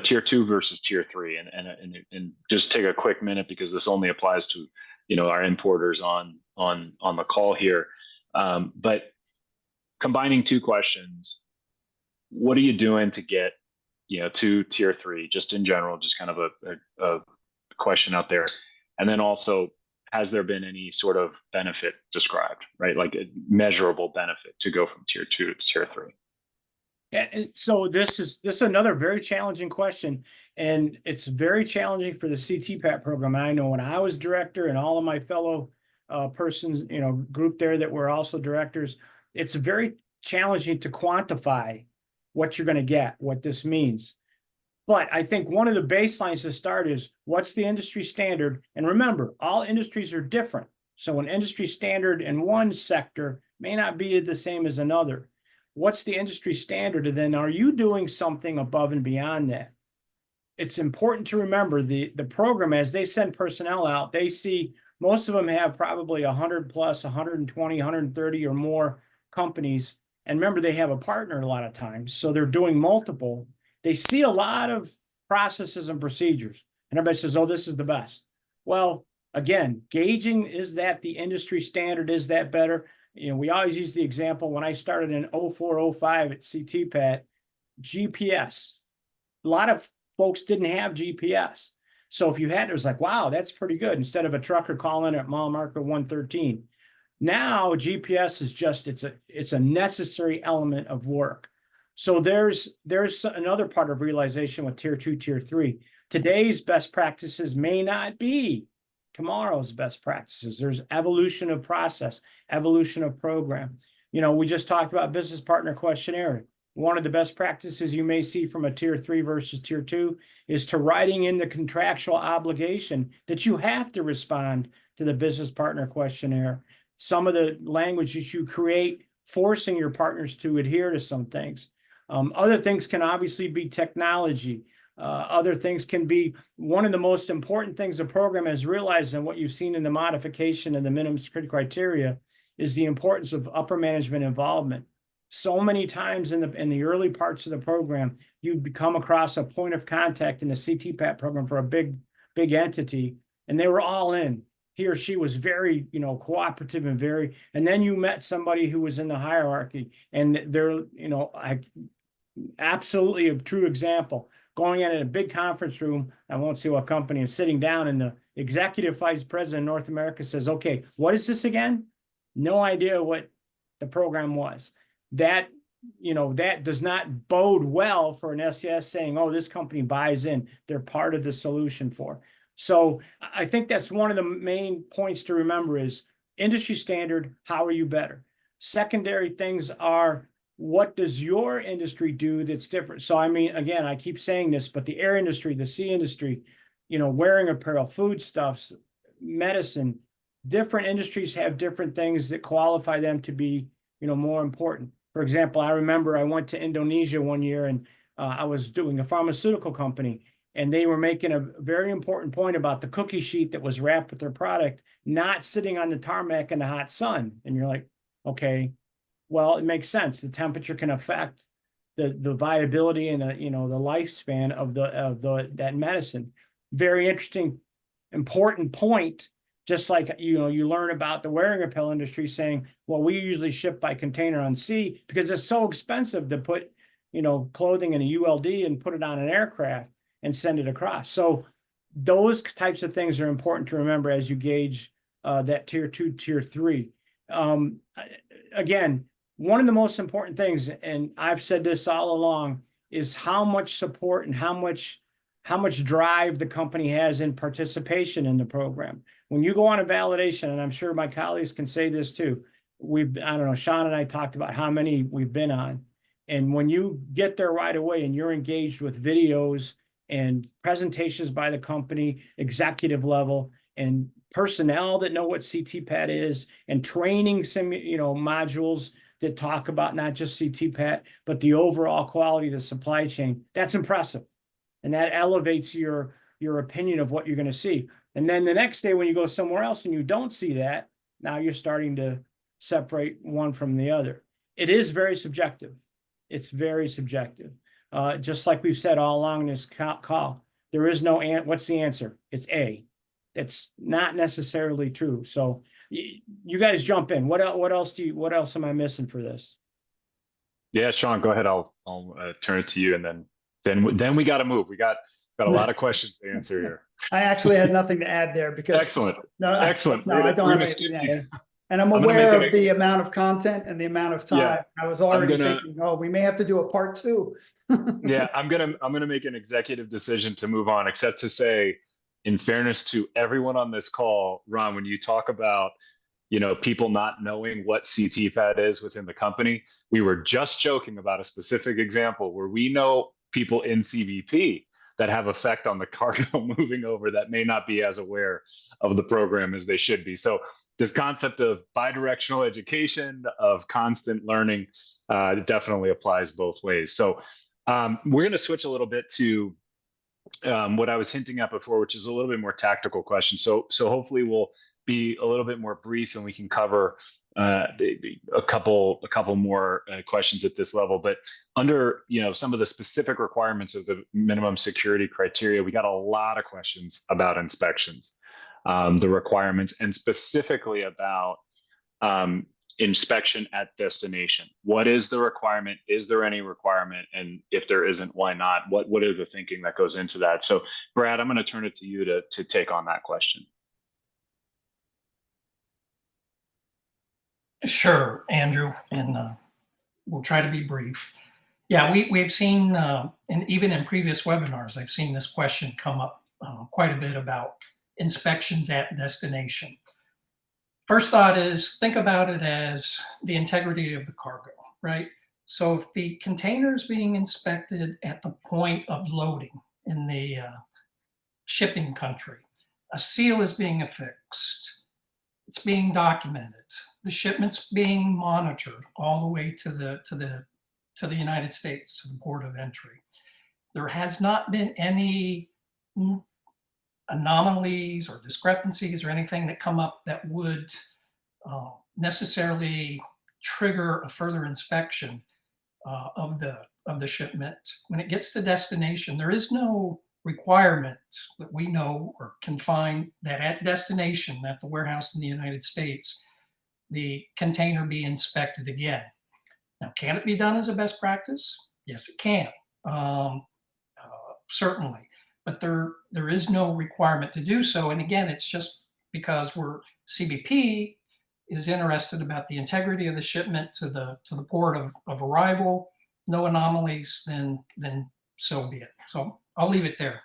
tier 2 versus tier 3, and just take a quick minute, because this only applies to, our importers on the call here. But combining two questions, what are you doing to get, to tier 3, just in general, just kind of a question out there. And then also, has there been any sort of benefit described, right? Like a measurable benefit to go from tier 2 to tier 3? And so this is another very challenging question, and it's very challenging for the CTPAT program. I know when I was director and all of my fellow persons, group there that were also directors, it's very challenging to quantify what you're going to get, what this means. But I think one of the baselines to start is what's the industry standard? And remember, all industries are different. So an industry standard in one sector may not be the same as another. What's the industry standard? And then are you doing something above and beyond that? It's important to remember the program, as they send personnel out, they see most of them have probably 100 plus, 120, 130 or more companies. And remember, they have a partner a lot of times. So they're doing multiple. They see a lot of processes and procedures. And everybody says, oh, this is the best. Well, again, gauging, is that the industry standard? Is that better? We always use the example when I started in 04, 05 at CTPAT, GPS. A lot of folks didn't have GPS. So if you had, it was like, wow, that's pretty good. Instead of a trucker calling at mile marker 113. Now GPS is just, it's a necessary element of work. So there's another part of realization with tier 2, tier 3. Today's best practices may not be tomorrow's best practices. There's evolution of process, evolution of program. We just talked about business partner questionnaire. One of the best practices you may see from a tier 3 versus tier 2 is to writing in the contractual obligation that you have to respond to the business partner questionnaire. Some of the language that you create, forcing your partners to adhere to some things. Other things can obviously be technology. Other things can be, one of the most important things the program has realized, and what you've seen in the modification and the minimum security criteria, is the importance of upper management involvement. So many times in the early parts of the program, you come across a point of contact in the CTPAT program for a big entity, and they were all in. He or she was very, cooperative and then you met somebody who was in the hierarchy, and they're, absolutely a true example. Going in a big conference room, I won't say what company, and sitting down, and the executive vice president of North America says, okay, what is this again? No idea what the program was. That does not bode well for an SES saying, oh, this company buys in. They're part of the solution for. So I think that's one of the main points to remember is industry standard, how are you better? Secondary things are, what does your industry do that's different? So, I mean, again, I keep saying this, but the air industry, the sea industry, wearing apparel, foodstuffs, medicine, different industries have different things that qualify them to be, more important. For example, I remember I went to Indonesia one year, and I was doing a pharmaceutical company, and they were making a very important point about the cookie sheet that was wrapped with their product not sitting on the tarmac in the hot sun. And you're like, okay, well, it makes sense. The temperature can affect the viability and the lifespan of that medicine. Very interesting, important point. Just like you learn about the wearing apparel industry saying, well, we usually ship by container on sea because it's so expensive to put clothing in a ULD and put it on an aircraft and send it across. So those types of things are important to remember as you gauge that tier 2, tier 3. Again, one of the most important things, and I've said this all along, is how much support and how much drive the company has in participation in the program. When you go on a validation, and I'm sure my colleagues can say this too, I don't know, Sean and I talked about how many we've been on. And when you get there right away and you're engaged with videos and presentations by the company, executive level, and personnel that know what CTPAT is, and training modules that talk about not just CTPAT, but the overall quality of the supply chain, that's impressive. And that elevates your opinion of what you're going to see. And then the next day when you go somewhere else and you don't see that, now you're starting to separate one from the other. It is very subjective. It's very subjective. Just like we've said all along in this call, there is no what's the answer? It's A. That's not necessarily true. So you guys jump in. What else am I missing for this? Yeah, Sean, go ahead. I'll turn it to you, and then we got to move. We got a lot of questions to answer here. I actually had nothing to add there because Excellent, no, excellent. no, I don't We're have gonna anything skip to you. add. And I'm I'm gonna aware make of the amount of content and the amount of Yeah, time. I was already gonna- thinking, oh, we may have to do a part 2. Yeah, I'm gonna make an executive decision to move on, except to say, in fairness to everyone on this call, Ron, when you talk about, people not knowing what CTPAT is within the company, we were just joking about a specific example where we know people in CBP that have effect on the cargo moving over that may not be as aware of the program as they should be. So this concept of bidirectional education, of constant learning, definitely applies both ways. So we're going to switch a little bit to what I was hinting at before, which is a little bit more tactical question. So hopefully we'll be a little bit more brief and we can cover a couple more questions at this level. But under some of the specific requirements of the minimum security criteria, we got a lot of questions about inspections, the requirements, and specifically about inspection at destination. What is the requirement? Is there any requirement? And if there isn't, why not? What are the thinking that goes into that? So Brad, I'm going to turn it to you to take on that question. Sure, Andrew, and we'll try to be brief. Yeah, we've seen, and even in previous webinars, I've seen this question come up quite a bit about inspections at destination. First thought is, think about it as the integrity of the cargo, right? So if the container is being inspected at the point of loading in the shipping country, a seal is being affixed, it's being documented, the shipment's being monitored all the way to the United States, to the port of entry. There has not been any anomalies or discrepancies or anything that come up that would necessarily trigger a further inspection of the shipment. When it gets to destination, there is no requirement that we know or can find that at destination, at the warehouse in the United States, the container be inspected again. Now, can it be done as a best practice? Yes, it can, certainly. But there is no requirement to do so. And again, it's just because CBP is interested about the integrity of the shipment to the port of arrival. No anomalies, then so be it. So I'll leave it there.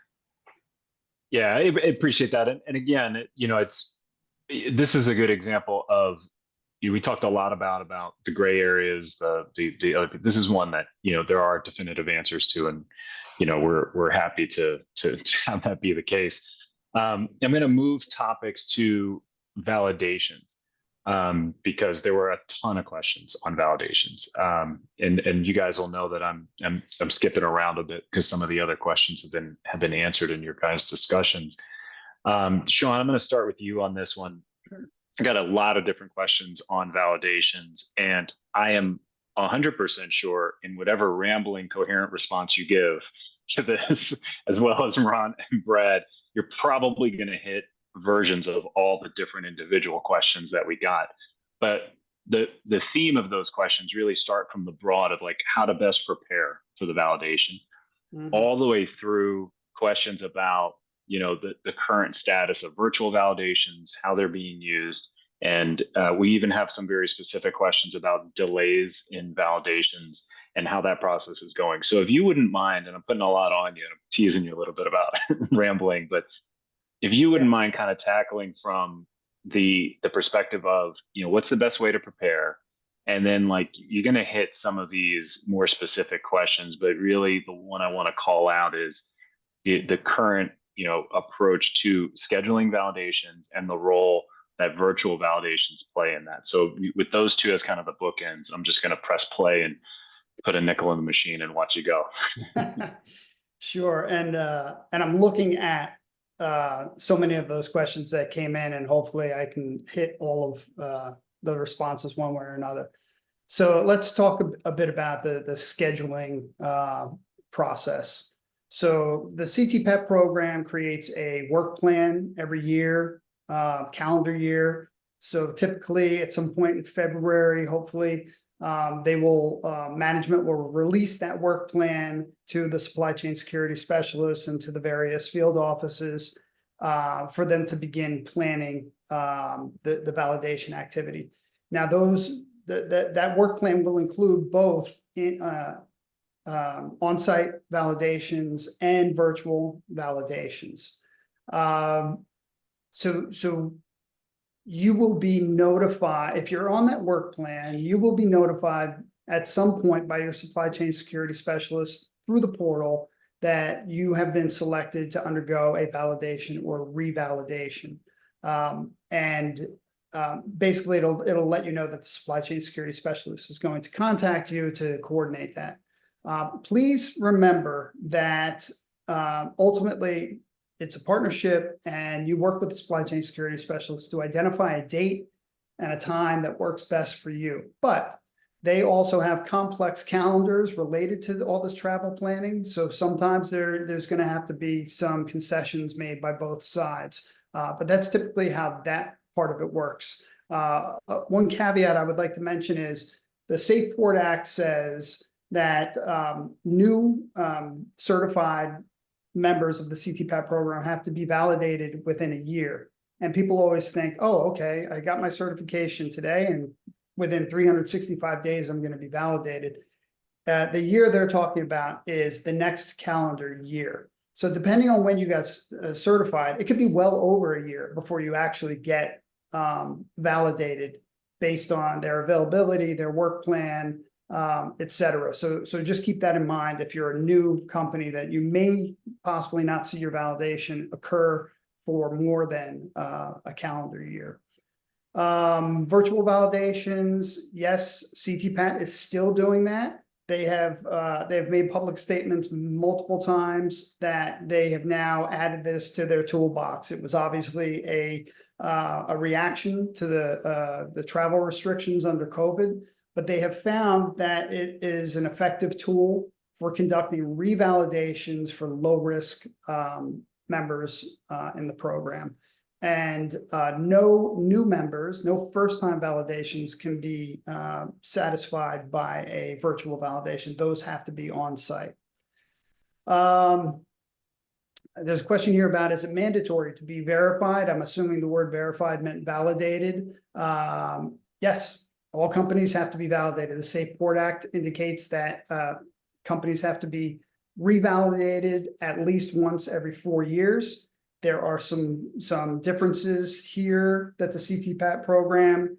Yeah, I appreciate that. And again, this is a good example of, we talked a lot about the gray areas. This is one that there are definitive answers to, and we're happy to have that be the case. I'm going to move topics to validations, because there were a ton of questions on validations, and you guys will know that I'm skipping around a bit because some of the other questions have been answered in your guys' discussions. Sean, I'm going to start with you on this one. I got a lot of different questions on validations, and I am 100% sure in whatever rambling, coherent response you give to this, as well as Ron and Brad, you're probably going to hit versions of all the different individual questions that we got. But the theme of those questions really start from the broad of like how to best prepare for the validation, all the way through questions about the current status of virtual validations, how they're being used. And we even have some very specific questions about delays in validations and how that process is going. So if you wouldn't mind, and I'm putting a lot on you, and I'm teasing you a little bit about rambling, but if you wouldn't mind kind of tackling from the perspective of, what's the best way to prepare? And then like, you're going to hit some of these more specific questions, but really the one I want to call out is the current approach to scheduling validations and the role that virtual validations play in that. So with those two as kind of the bookends, I'm just going to press play and put a nickel in the machine and watch you go. Sure. And I'm looking at so many of those questions that came in, and hopefully I can hit all of the responses one way or another. So let's talk a bit about the scheduling process. So the CTPAT program creates a work plan every year, calendar year. So typically at some point in February, hopefully Management will release that work plan to the supply chain security specialists and to the various field offices for them to begin planning the validation activity. Now, that work plan will include both on-site validations and virtual validations. So you will be notified, if you're on that work plan, you will be notified at some point by your supply chain security specialist through the portal that you have been selected to undergo a validation or revalidation. Basically it'll let you know that the supply chain security specialist is going to contact you to coordinate that. Please remember that ultimately it's a partnership, and you work with the supply chain security specialist to identify a date and a time that works best for you. But they also have complex calendars related to all this travel planning. So sometimes there's going to have to be some concessions made by both sides. But that's typically how that part of it works. One caveat I would like to mention is the SafePort Act says that new certified members of the CTPAT program have to be validated within a year. And people always think, oh, okay, I got my certification today, and within 365 days, I'm going to be validated. The year they're talking about is the next calendar year. So depending on when you got certified, it could be well over a year before you actually get validated based on their availability, their work plan, et cetera. So just keep that in mind if you're a new company, that you may possibly not see your validation occur for more than a calendar year. Virtual validations, yes, CTPAT is still doing that. They've made public statements multiple times that they have now added this to their toolbox. It was obviously a reaction to the travel restrictions under COVID, but they have found that it is an effective tool for conducting revalidations for low-risk members in the program. And no new members, no first-time validations can be satisfied by a virtual validation. Those have to be on-site. There's a question here about, is it mandatory to be verified? I'm assuming the word verified meant validated. Yes. All companies have to be validated. The SafePort Act indicates that companies have to be revalidated at least once every 4 years. There are some differences here that the CTPAT program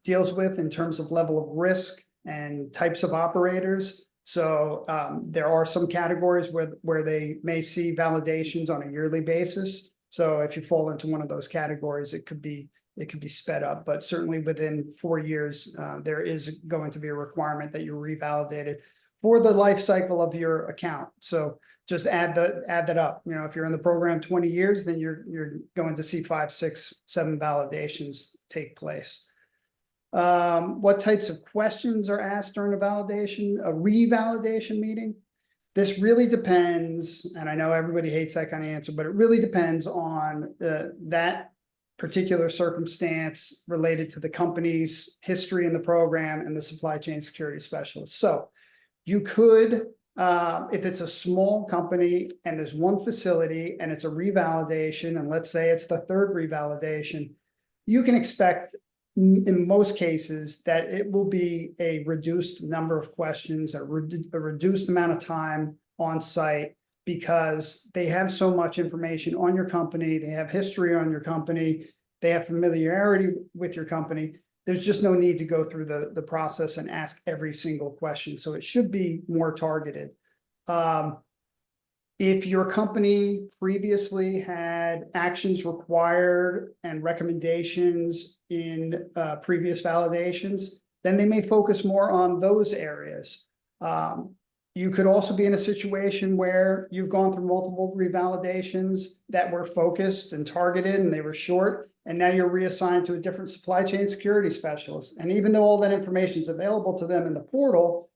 deals with in terms of level of risk and types of operators. So there are some categories where they may see validations on a yearly basis. So if you fall into one of those categories, it could be sped up, but certainly within 4 years, there is going to be a requirement that you're revalidated for the life cycle of your account. So just add that up. You know, if you're in the program 20 years, then you're going to see 5, 6, 7 validations take place. What types of questions are asked during a revalidation meeting? This really depends, and I know everybody hates that kind of answer, but it really depends on that particular circumstance related to the company's history in the program and the supply chain security specialist. So you could, if it's a small company and there's one facility and it's a revalidation, and let's say it's the 3rd revalidation, you can expect in most cases that it will be a reduced number of questions, a reduced amount of time on site, because they have so much information on your company, they have history on your company, they have familiarity with your company. There's just no need to go through the process and ask every single question. So it should be more targeted. If your company previously had actions required and recommendations in previous validations, then they may focus more on those areas. You could also be in a situation where you've gone through multiple revalidations that were focused and targeted and they were short, and now you're reassigned to a different supply chain security specialist. And even though all that information is available to them in the portal,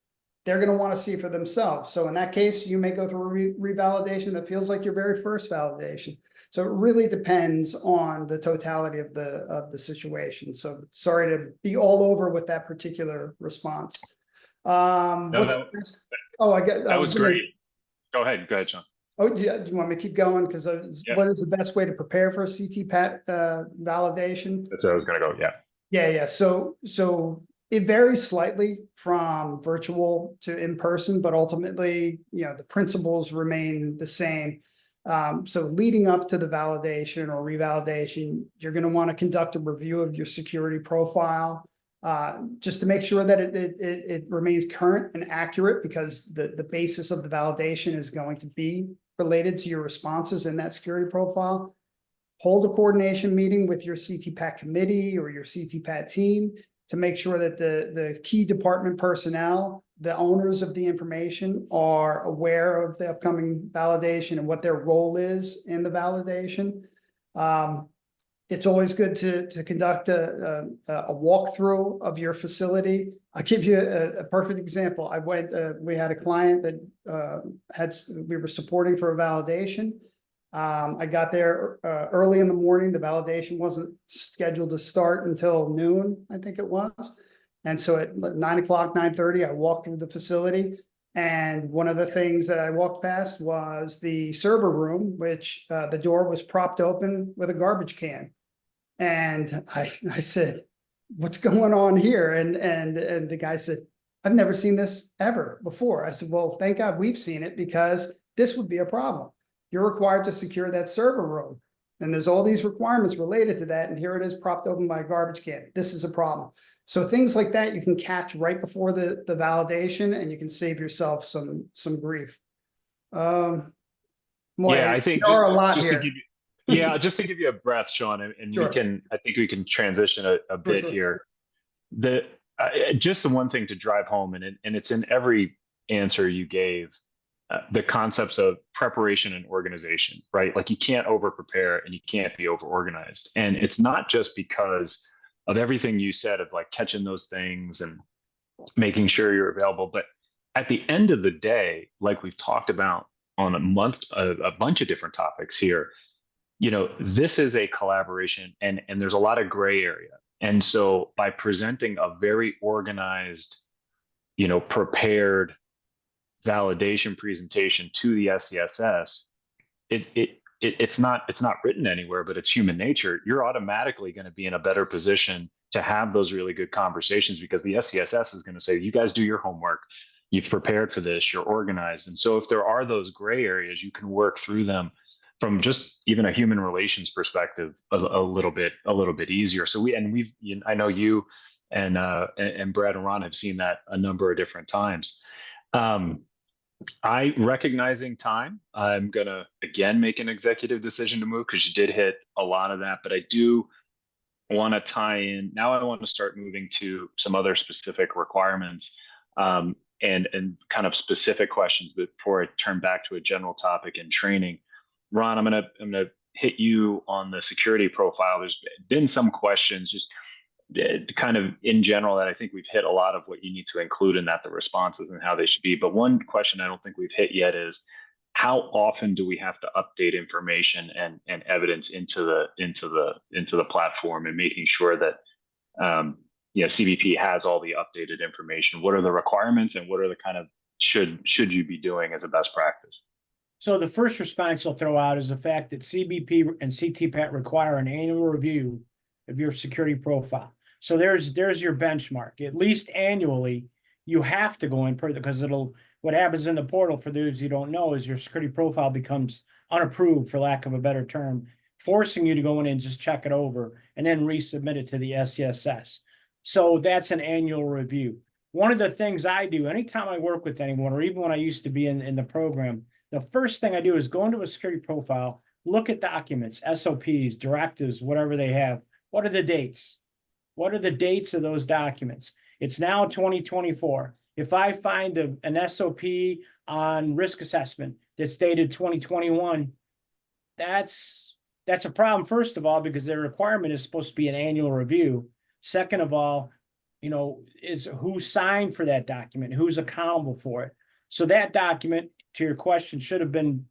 they're going to want to see for themselves. So in that case, you may go through a revalidation that feels like your very first validation. So it really depends on the totality of the situation. So sorry to be all over with that particular response. No, What's that, this? Oh, I that was gonna, great. Go ahead, Sean. Oh, do you want me to keep going? Because Yeah. what is the best way to prepare for a CTPAT validation? That's where I was going to go. Yeah. Yeah. So it varies slightly from virtual to in person, but ultimately, the principles remain the same. So leading up to the validation or revalidation, you're going to want to conduct a review of your security profile, just to make sure that it remains current and accurate, because the basis of the validation is going to be related to your responses in that security profile. Hold a coordination meeting with your CTPAT committee or your CTPAT team to make sure that the key department personnel, the owners of the information, are aware of the upcoming validation and what their role is in the validation. It's always good to conduct a walkthrough of your facility. I'll give you a perfect example. We had a client that we were supporting for a validation. I got there early in the morning. The validation wasn't scheduled to start until noon, I think it was. And so at 9 o'clock, 9:30, I walked through the facility. And one of the things that I walked past was the server room, which the door was propped open with a garbage can. And I said, "What's going on here?" And the guy said, "I've never seen this ever before." I said, "Well, thank God we've seen it, because this would be a problem. You're required to secure that server room. And there's all these requirements related to that. And here it is propped open by a garbage can. This is a problem." So things like that you can catch right before the validation, and you can save yourself some grief. Boy, Yeah, I think there are a lot just here. to give you, yeah, just to give you a breath, Sean, and Sure. I think we can transition a bit Sure. here. Just the one thing to drive home, and it's in every answer you gave, the concepts of preparation and organization, right? Like, you can't over prepare and you can't be over organized. And it's not just because of everything you said of like catching those things and making sure you're available, but at the end of the day, like we've talked about on a bunch of different topics here, this is a collaboration, and there's a lot of gray area. And so by presenting a very organized, prepared validation presentation to the SCSS, it's not written anywhere, but it's human nature. You're automatically going to be in a better position to have those really good conversations, because the SCSS is going to say, "You guys do your homework. You've prepared for this. You're organized." And so if there are those gray areas, you can work through them from just even a human relations perspective a little bit easier. So I know you and Brad and Ron have seen that a number of different times. Recognizing time, I'm gonna again make an executive decision to move, because you did hit a lot of that, but I do want to tie in. Now I want to start moving to some other specific requirements, and kind of specific questions before I turn back to a general topic in training. Ron, I'm gonna hit you on the security profile. There's been some questions just kind of in general that I think we've hit a lot of what you need to include in that, the responses and how they should be. But one question I don't think we've hit yet is, how often do we have to update information and evidence into the platform, and making sure that CBP has all the updated information? What are the requirements, and what are the kind of should you be doing as a best practice? So the first response I'll throw out is the fact that CBP and CTPAT require an annual review of your security profile. So there's your benchmark. At least annually, you have to go in because what happens in the portal, for those you don't know, is your security profile becomes unapproved, for lack of a better term, forcing you to go in and just check it over and then resubmit it to the SCSS. So that's an annual review. One of the things I do anytime I work with anyone, or even when I used to be in the program, the first thing I do is go into a security profile, look at documents, SOPs, directives, whatever they have. What are the dates? What are the dates of those documents? It's now 2024. If I find an SOP on risk assessment that's dated 2021, that's a problem, first of all, because their requirement is supposed to be an annual review. Second of all, is who signed for that document, who's accountable for it. So that document, to your question, should have been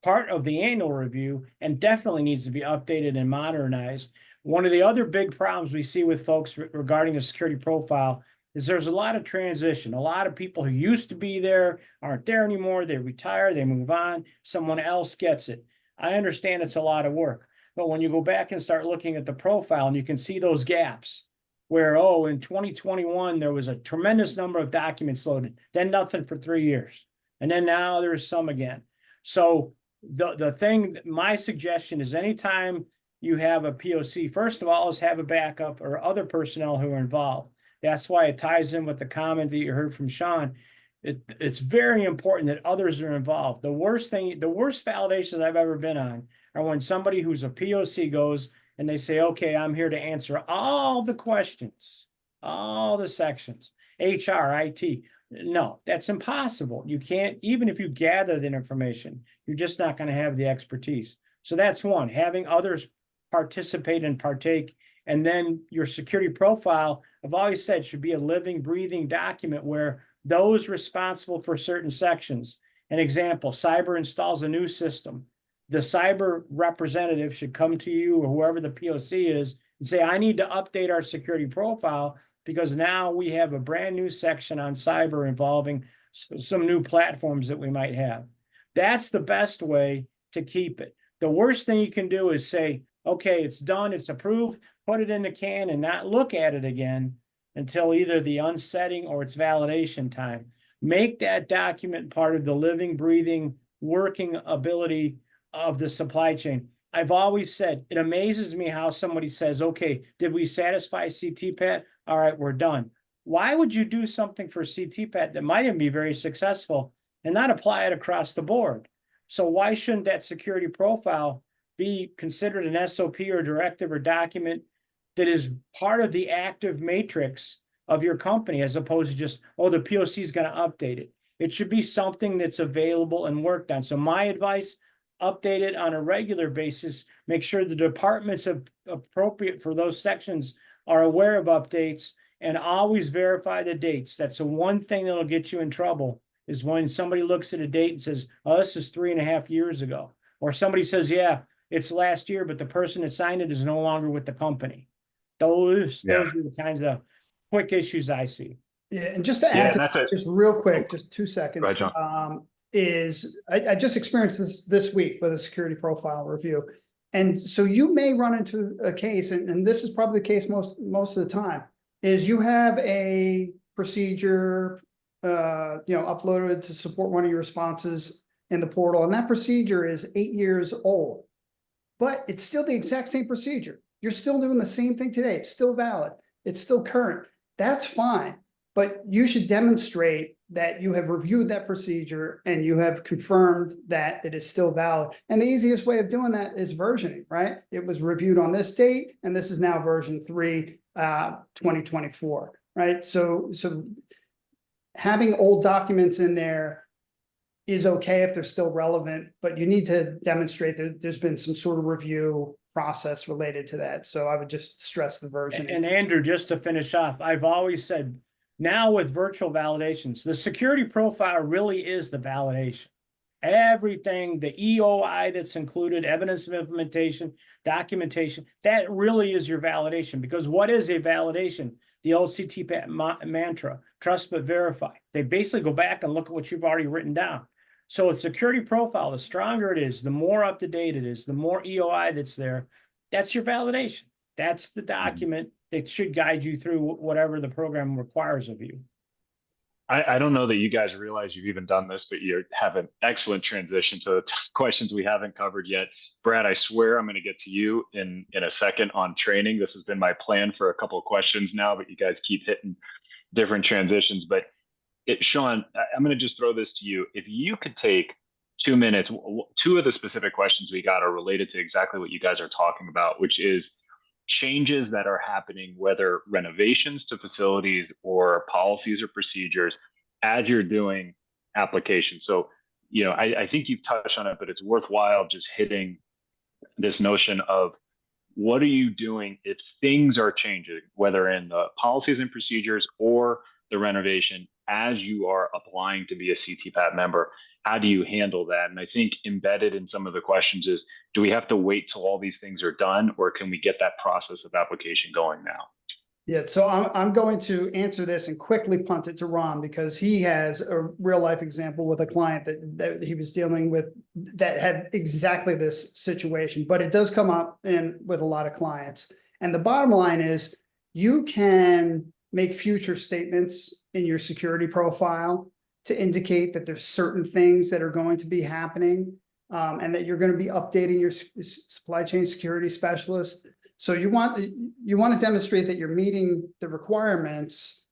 part of the annual review and definitely needs to be updated and modernized. One of the other big problems we see with folks regarding a security profile is there's a lot of transition. A lot of people who used to be there aren't there anymore. They retire, they move on, someone else gets it. I understand it's a lot of work, but when you go back and start looking at the profile and you can see those gaps where, oh, in 2021, there was a tremendous number of documents loaded, then nothing for 3 years. And then now there's some again. So the thing, my suggestion is anytime you have a POC, first of all, is have a backup or other personnel who are involved. That's why it ties in with the comment that you heard from Sean. It's very important that others are involved. The worst validations I've ever been on are when somebody who's a POC goes and they say, okay, I'm here to answer all the questions, all the sections, HR, IT. No, that's impossible. You can't, even if you gather that information, you're just not going to have the expertise. So that's one, having others participate and partake. And then your security profile, I've always said, should be a living, breathing document where those responsible for certain sections, an example, cyber installs a new system. The cyber representative should come to you or whoever the POC is and say, I need to update our security profile because now we have a brand new section on cyber involving some new platforms that we might have. That's the best way to keep it. The worst thing you can do is say, okay, it's done, it's approved, put it in the can and not look at it again until either the unsetting or its validation time. Make that document part of the living, breathing, working ability of the supply chain. I've always said, it amazes me how somebody says, okay, did we satisfy CTPAT? All right, we're done. Why would you do something for CTPAT that might even be very successful and not apply it across the board? So why shouldn't that security profile be considered an SOP or directive or document that is part of the active matrix of your company as opposed to just, oh, the POC is going to update it. It should be something that's available and worked on. So my advice, update it on a regular basis. Make sure the departments appropriate for those sections are aware of updates and always verify the dates. That's the one thing that'll get you in trouble is when somebody looks at a date and says, oh, this is 3.5 years ago. Or somebody says, yeah, it's last year, but the person that signed it is no longer with the company. Those are the kinds of quick issues I see. Yeah, and just to add to that, just real quick, just 2 seconds, Right, John. I just experienced this week with a security profile review. And so you may run into a case, and this is probably the case most of the time, is you have a procedure uploaded to support one of your responses in the portal, and that procedure is 8 years old, but it's still the exact same procedure. You're still doing the same thing today. It's still valid. It's still current. That's fine. But you should demonstrate that you have reviewed that procedure and you have confirmed that it is still valid. And the easiest way of doing that is versioning, right? It was reviewed on this date, and this is now version 3, 2024, right? So having old documents in there is okay if they're still relevant, but you need to demonstrate that there's been some sort of review process related to that. So I would just stress the version. And Andrew, just to finish off, I've always said now with virtual validations, the security profile really is the validation. Everything, the EOI that's included, evidence of implementation, documentation, that really is your validation. Because what is a validation? The old CTPAT mantra, trust but verify. They basically go back and look at what you've already written down. So a security profile, the stronger it is, the more up to date it is, the more EOI that's there, that's your validation. That's the document that should guide you through whatever the program requires of you. I don't know that you guys realize you've even done this, but you have an excellent transition to the questions we haven't covered yet. Brad, I swear I'm going to get to you in a second on training. This has been my plan for a couple of questions now, but you guys keep hitting different transitions. But Sean, I'm going to just throw this to you. If you could take 2 minutes, 2 of the specific questions we got are related to exactly what you guys are talking about, which is changes that are happening, whether renovations to facilities or policies or procedures as you're doing applications. So, I think you've touched on it, but it's worthwhile just hitting this notion of what are you doing if things are changing, whether in the policies and procedures or the renovation as you are applying to be a CTPAT member? How do you handle that? And I think embedded in some of the questions is, do we have to wait till all these things are done, or can we get that process of application going now? Yeah, so I'm going to answer this and quickly punt it to Ron because he has a real life example with a client that he was dealing with that had exactly this situation, but it does come up in with a lot of clients. And the bottom line is you can make future statements in your security profile to indicate that there's certain things that are going to be happening, and that you're going to be updating your supply chain security specialist. So you want to demonstrate that you're meeting the requirements,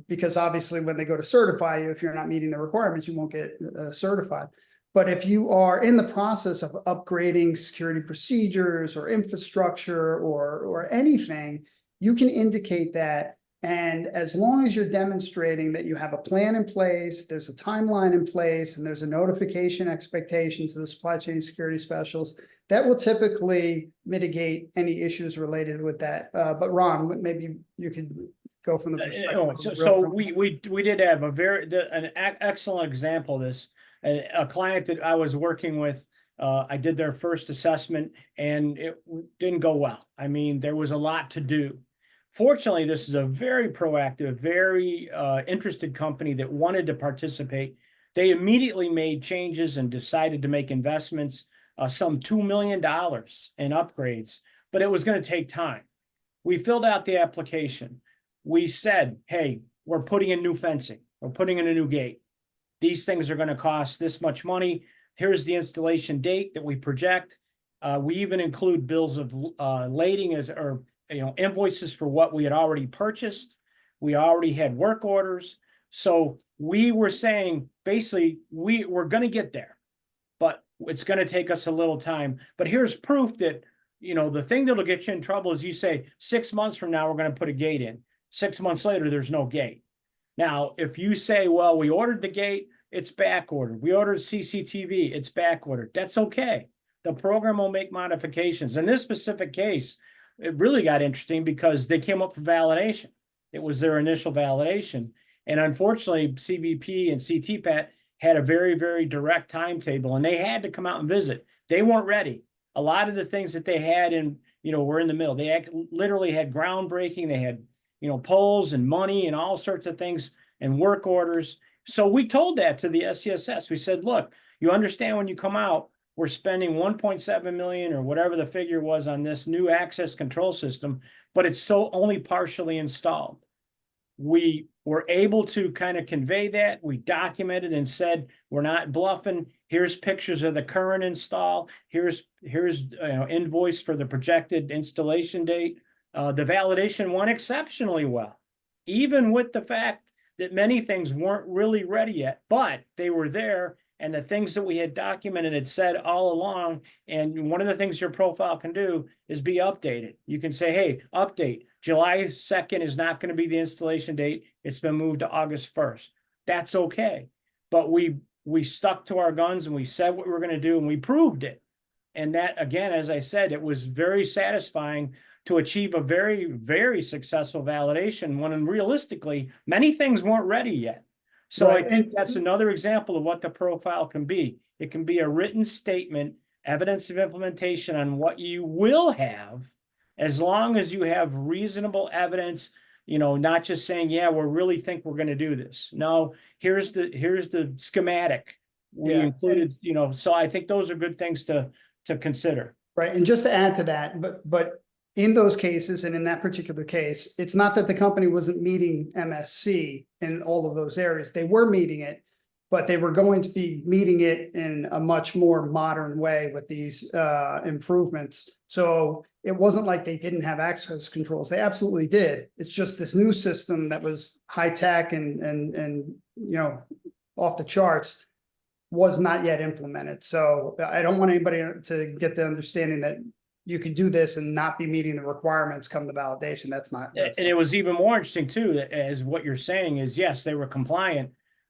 because obviously when they go to certify you, if you're not meeting the requirements, you won't get certified. But if you are in the process of upgrading security procedures or infrastructure or anything, you can indicate that. And as long as you're demonstrating that you have a plan in place, there's a timeline in place, and there's a notification expectation to the supply chain security specialists, that will typically mitigate any issues related with that. But Ron, maybe you could go from the perspective. So we did have an excellent example of this. A client that I was working with, I did their first assessment and it didn't go well. I mean, there was a lot to do. Fortunately, this is a very proactive, very interested company that wanted to participate. They immediately made changes and decided to make investments, some $2 million in upgrades, but it was going to take time. We filled out the application. We said, hey, we're putting in new fencing. We're putting in a new gate. These things are going to cost this much money. Here's the installation date that we project. We even include bills of lading or invoices for what we had already purchased. We already had work orders. So we were saying, basically, we're going to get there, but it's going to take us a little time. But here's proof that, the thing that'll get you in trouble is you say 6 months from now, we're going to put a gate in. 6 months later, there's no gate. Now, if you say, well, we ordered the gate, it's back ordered. We ordered CCTV, it's back ordered. That's okay. The program will make modifications. In this specific case, it really got interesting because they came up for validation. It was their initial validation. And unfortunately, CBP and CTPAT had a very, very direct timetable, and they had to come out and visit. They weren't ready. A lot of the things that they had were in the middle. They literally had groundbreaking. They had, poles and money and all sorts of things and work orders. So we told that to the SCSS. We said, look, you understand when you come out, we're spending 1.7 million or whatever the figure was on this new access control system, but it's so only partially installed. We were able to kind of convey that. We documented and said, we're not bluffing. Here's pictures of the current install. Here's invoice for the projected installation date. The validation went exceptionally well, even with the fact that many things weren't really ready yet, but they were there. And the things that we had documented had said all along, and one of the things your profile can do is be updated. You can say, hey, update, July 2nd is not going to be the installation date. It's been moved to August 1st. That's okay. But we stuck to our guns and we said what we were going to do and we proved it. And that, again, as I said, it was very satisfying to achieve a very, very successful validation when realistically, many things weren't ready yet. So right. I think that's another example of what the profile can be. It can be a written statement, evidence of implementation on what you will have, as long as you have reasonable evidence, not just saying, yeah, we really think we're going to do this. No, here's the schematic we included, so I think those are good things to consider. Right. And just to add to that, but in those cases, and in that particular case, it's not that the company wasn't meeting MSC in all of those areas. They were meeting it, but they were going to be meeting it in a much more modern way with these improvements. So it wasn't like they didn't have access controls. They absolutely did. It's just this new system that was high tech and off the charts was not yet implemented. So I don't want anybody to get the understanding that you could do this and not be meeting the requirements come the validation. That's not. And it was even more interesting too, as what you're saying is, yes, they were compliant,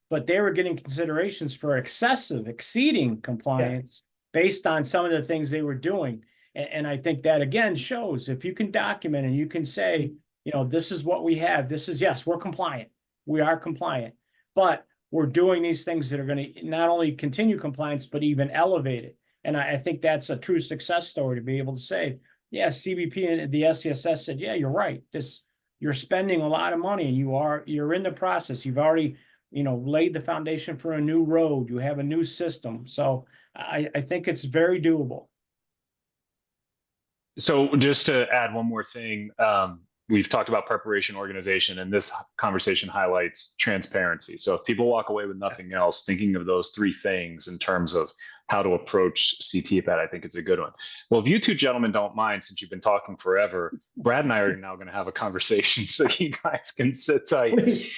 but they were getting considerations for exceeding compliance based on some of the things they were doing. And I think that again shows if you can document and you can say, you know, this is what we have. This is, yes, we're compliant. We are compliant, but we're doing these things that are going to not only continue compliance, but even elevate it. And I think that's a true success story to be able to say, yeah, CBP and the SCSS said, yeah, you're right. You're spending a lot of money and you're in the process. You've already, you know, laid the foundation for a new road. You have a new system. So I think it's very doable. So just to add one more thing, we've talked about preparation, organization, and this conversation highlights transparency. So if people walk away with nothing else, thinking of those three things in terms of how to approach CTPAT, I think it's a good one. Well, if you two gentlemen don't mind, since you've been talking forever, Brad and I are now going to have a conversation, so you guys can sit tight. Please.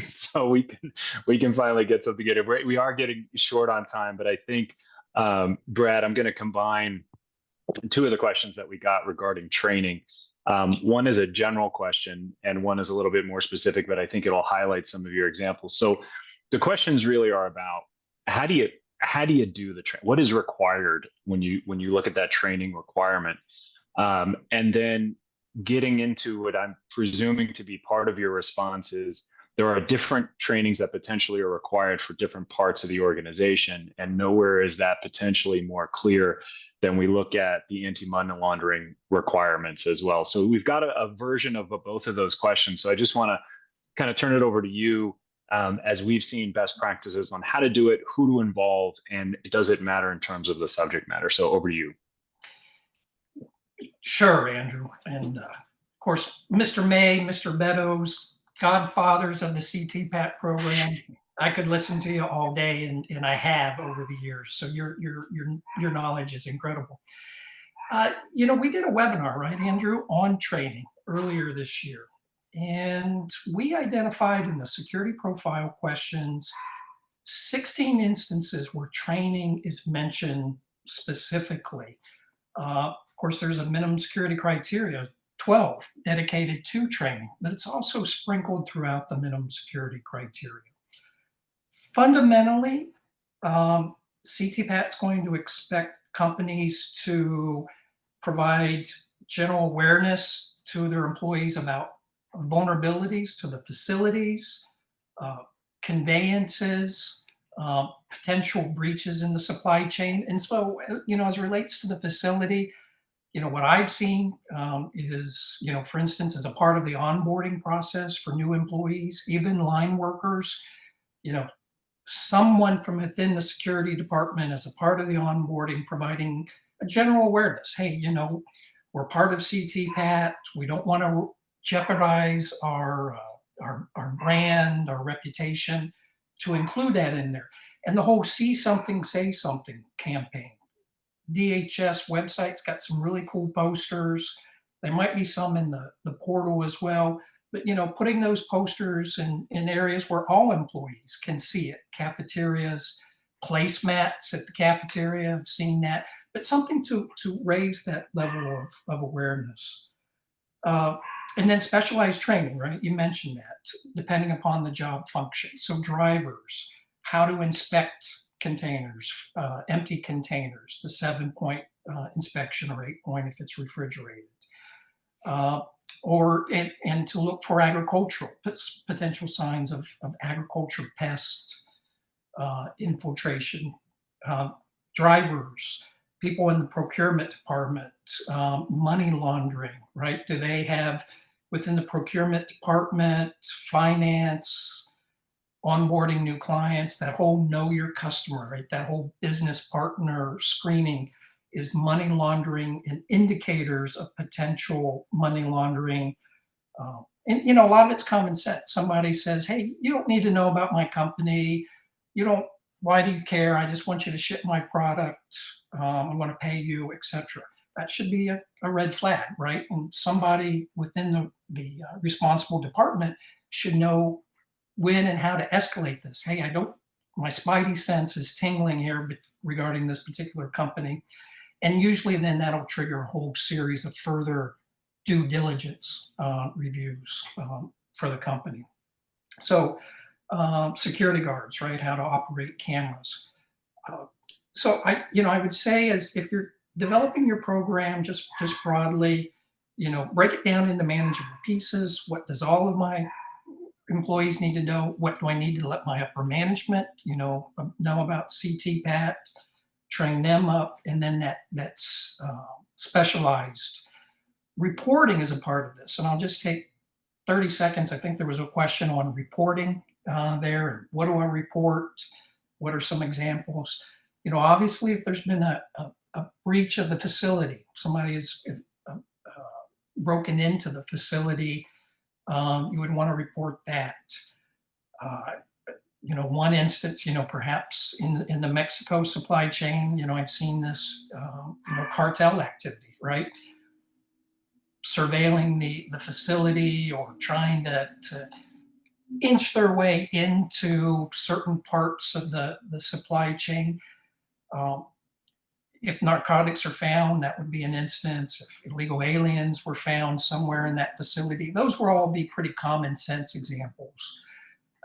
So we can finally get something together. We are getting short on time, but I think Brad, I'm going to combine two of the questions that we got regarding training. One is a general question and one is a little bit more specific, but I think it'll highlight some of your examples. So the questions really are about how do you do the training? What is required when you look at that training requirement? And then getting into what I'm presuming to be part of your response is there are different trainings that potentially are required for different parts of the organization, and nowhere is that potentially more clear than we look at the anti-money laundering requirements as well. So we've got a version of both of those questions. So I just want to kind of turn it over to you, as we've seen best practices on how to do it, who to involve, and does it matter in terms of the subject matter? So over to you. Sure, Andrew. And of course, Mr. May, Mr. Meadows, godfathers of the CTPAT program. I could listen to you all day, and I have over the years. So your knowledge is incredible. You know, we did a webinar, right, Andrew, on training earlier this year. And we identified in the security profile questions 16 instances where training is mentioned specifically. Of course, there's a minimum security criteria, 12 dedicated to training, but it's also sprinkled throughout the minimum security criteria. Fundamentally, CTPAT's going to expect companies to provide general awareness to their employees about vulnerabilities to the facilities, conveyances, potential breaches in the supply chain. And so, you know, as it relates to the facility, you know, what I've seen is, you know, for instance, as a part of the onboarding process for new employees, even line workers, you know, someone from within the security department as a part of the onboarding, providing a general awareness. Hey, you know, we're part of CTPAT. We don't want to jeopardize our brand, our reputation, to include that in there. And the whole see something, say something campaign. DHS website's got some really cool posters. There might be some in the portal as well. But, you know, putting those posters in areas where all employees can see it, cafeterias, placemats at the cafeteria, I've seen that, but something to raise that level of awareness. And then specialized training, right? You mentioned that, depending upon the job function. So drivers, how to inspect containers, empty containers, the 7-point inspection or 8-point if it's refrigerated. And to look for agricultural potential signs of agriculture pest infiltration, drivers, people in the procurement department, money laundering, right? Do they have within the procurement department, finance, onboarding new clients, that whole know your customer, right? That whole business partner screening is money laundering and indicators of potential money laundering. And, you know, a lot of it's common sense. Somebody says, hey, you don't need to know about my company. Why do you care? I just want you to ship my product. I want to pay you, etc. That should be a red flag, right? And somebody within the responsible department should know when and how to escalate this. Hey, my spidey sense is tingling here regarding this particular company. And usually then that'll trigger a whole series of further due diligence reviews for the company. So security guards, right? How to operate cameras. So I would say, as if you're developing your program just broadly, break it down into manageable pieces. What does all of my employees need to know? What do I need to let my upper management, know about CTPAT, train them up, and then that's specialized reporting is a part of this. And I'll just take 30 seconds. I think there was a question on reporting there. What do I report? What are some examples? Obviously, if there's been a breach of the facility, somebody is broken into the facility, you would want to report that. One instance, perhaps in the Mexico supply chain, I've seen this, cartel activity, right? Surveilling the facility or trying to inch their way into certain parts of the supply chain. If narcotics are found, that would be an instance. If illegal aliens were found somewhere in that facility, those will all be pretty common sense examples.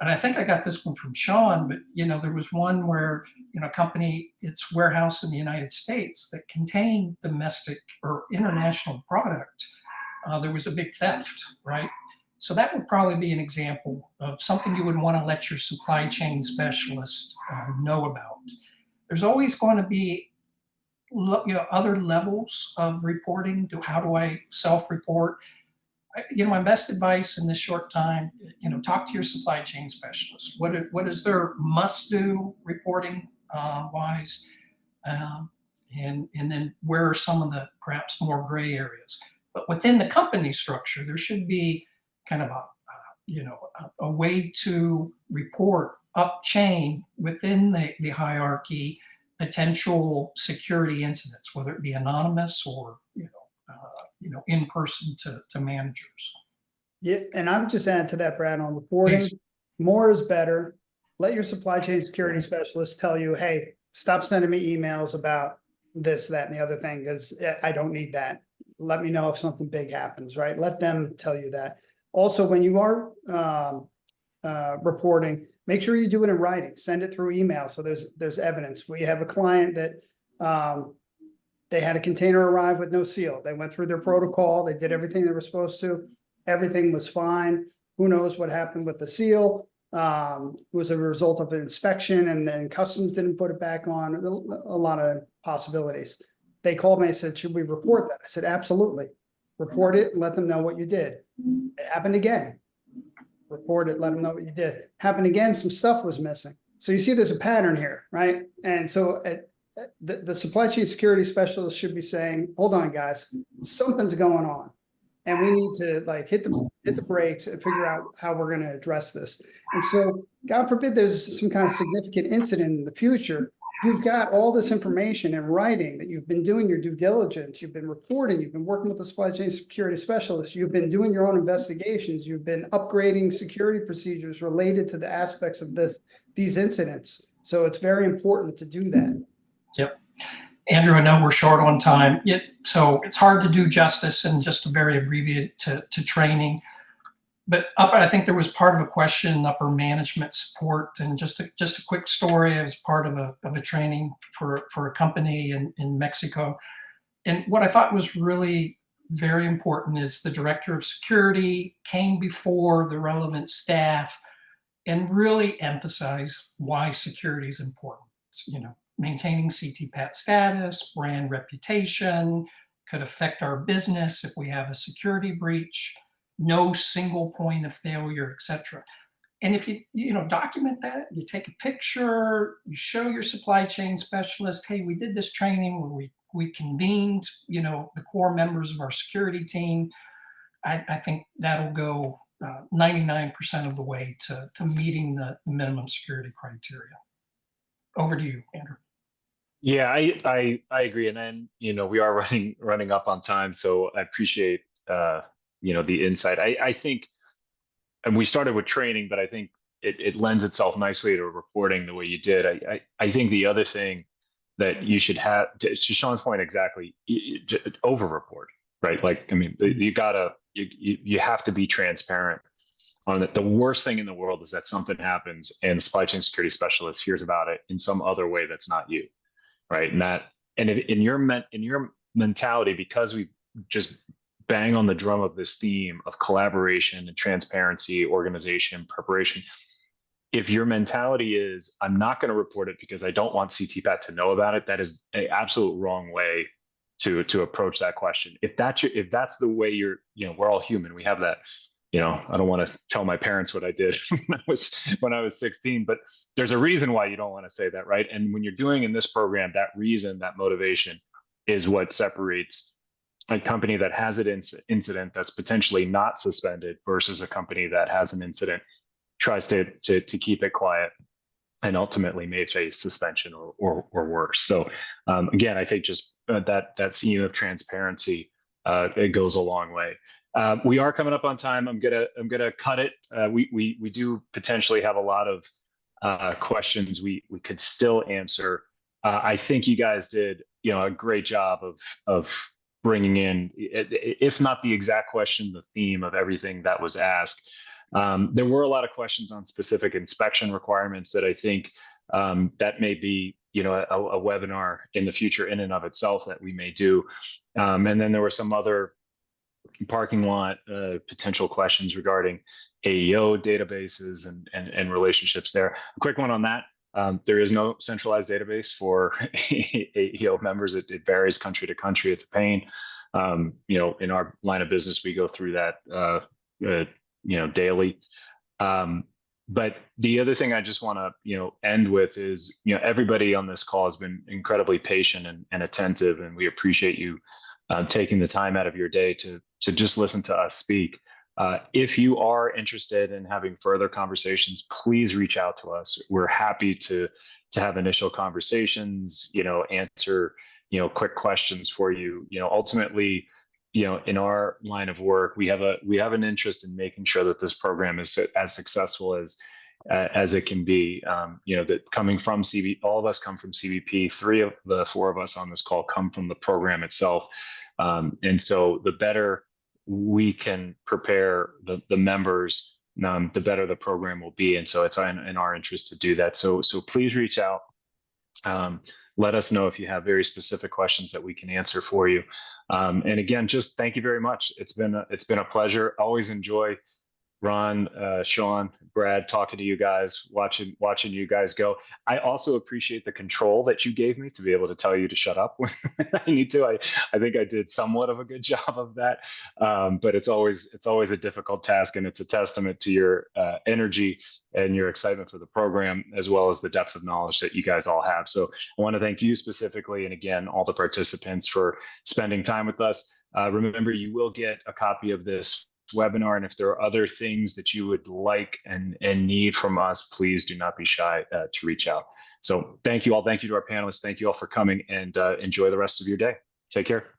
And I think I got this one from Sean, but there was one where a company, its warehouse in the United States that contained domestic or international product, there was a big theft, right? So that would probably be an example of something you would want to let your supply chain specialist know about. There's always going to be other levels of reporting. How do I self-report? My best advice in this short time, talk to your supply chain specialist. What is their must-do reporting wise, and then where are some of the perhaps more gray areas? But within the company structure, there should be kind of a way to report up chain within the hierarchy potential security incidents, whether it be anonymous or in person to managers. Yeah, and I would just add to that, Brad, on reporting. Please. More is better. Let your supply chain security specialist tell you, hey, stop sending me emails about this, that, and the other thing, because I don't need that. Let me know if something big happens, right? Let them tell you that. Also, when you are reporting, make sure you do it in writing. Send it through email so there's evidence. We have a client that they had a container arrive with no seal. They went through their protocol. They did everything they were supposed to. Everything was fine. Who knows what happened with the seal? It was a result of an inspection, and then customs didn't put it back on. A lot of possibilities. They called me and said, should we report that? I said, absolutely. Report it and let them know what you did. It happened again. Report it, let them know what you did. Happened again, some stuff was missing. So you see there's a pattern here, right? And so the supply chain security specialist should be saying, hold on, guys, something's going on. And we need to hit the brakes and figure out how we're going to address this. And so, God forbid, there's some kind of significant incident in the future. You've got all this information in writing that you've been doing your due diligence. You've been reporting. You've been working with the supply chain security specialist. You've been doing your own investigations. You've been upgrading security procedures related to the aspects of these incidents. So it's very important to do that. Yep. Andrew, I know we're short on time, so it's hard to do justice in just a very abbreviated to training. But I think there was part of a question, upper management support, and just a quick story. I was part of a training for a company in Mexico. And what I thought was really very important is the director of security came before the relevant staff and really emphasized why security is important. Maintaining CTPAT status, brand reputation, could affect our business if we have a security breach, no single point of failure, etc. And if you document that, you take a picture, you show your supply chain specialist, hey, we did this training where we convened, the core members of our security team. I think that'll go 99% of the way to meeting the minimum security criteria. Over to you, Andrew. Yeah, I agree. And then, we are running up on time. So I appreciate, the insight. I think, and we started with training, but I think it lends itself nicely to reporting the way you did. I think the other thing that you should have, to Sean's point, exactly, over report, right? You have to be transparent on it. The worst thing in the world is that something happens and the supply chain security specialist hears about it in some other way that's not you. Right. And And in your mentality, because we just bang on the drum of this theme of collaboration and transparency, organization, preparation, if your mentality is, I'm not going to report it because I don't want CTPAT to know about it, that is an absolute wrong way to approach that question. If that's the way we're all human. We have that, I don't want to tell my parents what I did when I was 16, but there's a reason why you don't want to say that, right? And when you're doing in this program, that reason, that motivation is what separates a company that has an incident that's potentially not suspended versus a company that has an incident, tries to keep it quiet, and ultimately may face suspension or worse. So again, I think just that theme of transparency, it goes a long way. We are coming up on time. I'm gonna cut it. We do potentially have a lot of questions we could still answer. I think you guys did a great job of bringing in, if not the exact question, the theme of everything that was asked. There were a lot of questions on specific inspection requirements that I think that may be, a webinar in the future in and of itself that we may do. And then there were some other parking lot potential questions regarding AEO databases and relationships there. A quick one on that. There is no centralized database for AEO members. It varies country to country. It's a pain. In our line of business, we go through that daily. But the other thing I just want to, end with is, everybody on this call has been incredibly patient and attentive, and we appreciate you taking the time out of your day to just listen to us speak. If you are interested in having further conversations, please reach out to us. We're happy to have initial conversations, answer, quick questions for you. Ultimately, in our line of work, we have an interest in making sure that this program is as successful as it can be. That coming from all of us come from CBP. 3 of the 4 of us on this call come from the program itself. And so the better we can prepare the members, the better the program will be. And so it's in our interest to do that. So please reach out. Let us know if you have very specific questions that we can answer for you. And again, just thank you very much. It's been a pleasure. Always enjoy, Ron, Sean, Brad, talking to you guys, watching you guys go. I also appreciate the control that you gave me to be able to tell you to shut up when I need to. I think I did somewhat of a good job of that. But it's always a difficult task, and it's a testament to your energy and your excitement for the program, as well as the depth of knowledge that you guys all have. So I want to thank you specifically, and again, all the participants for spending time with us. Remember, you will get a copy of this webinar, and if there are other things that you would like and need from us, please do not be shy to reach out. So thank you all. Thank you to our panelists. Thank you all for coming, and enjoy the rest of your day. Take care.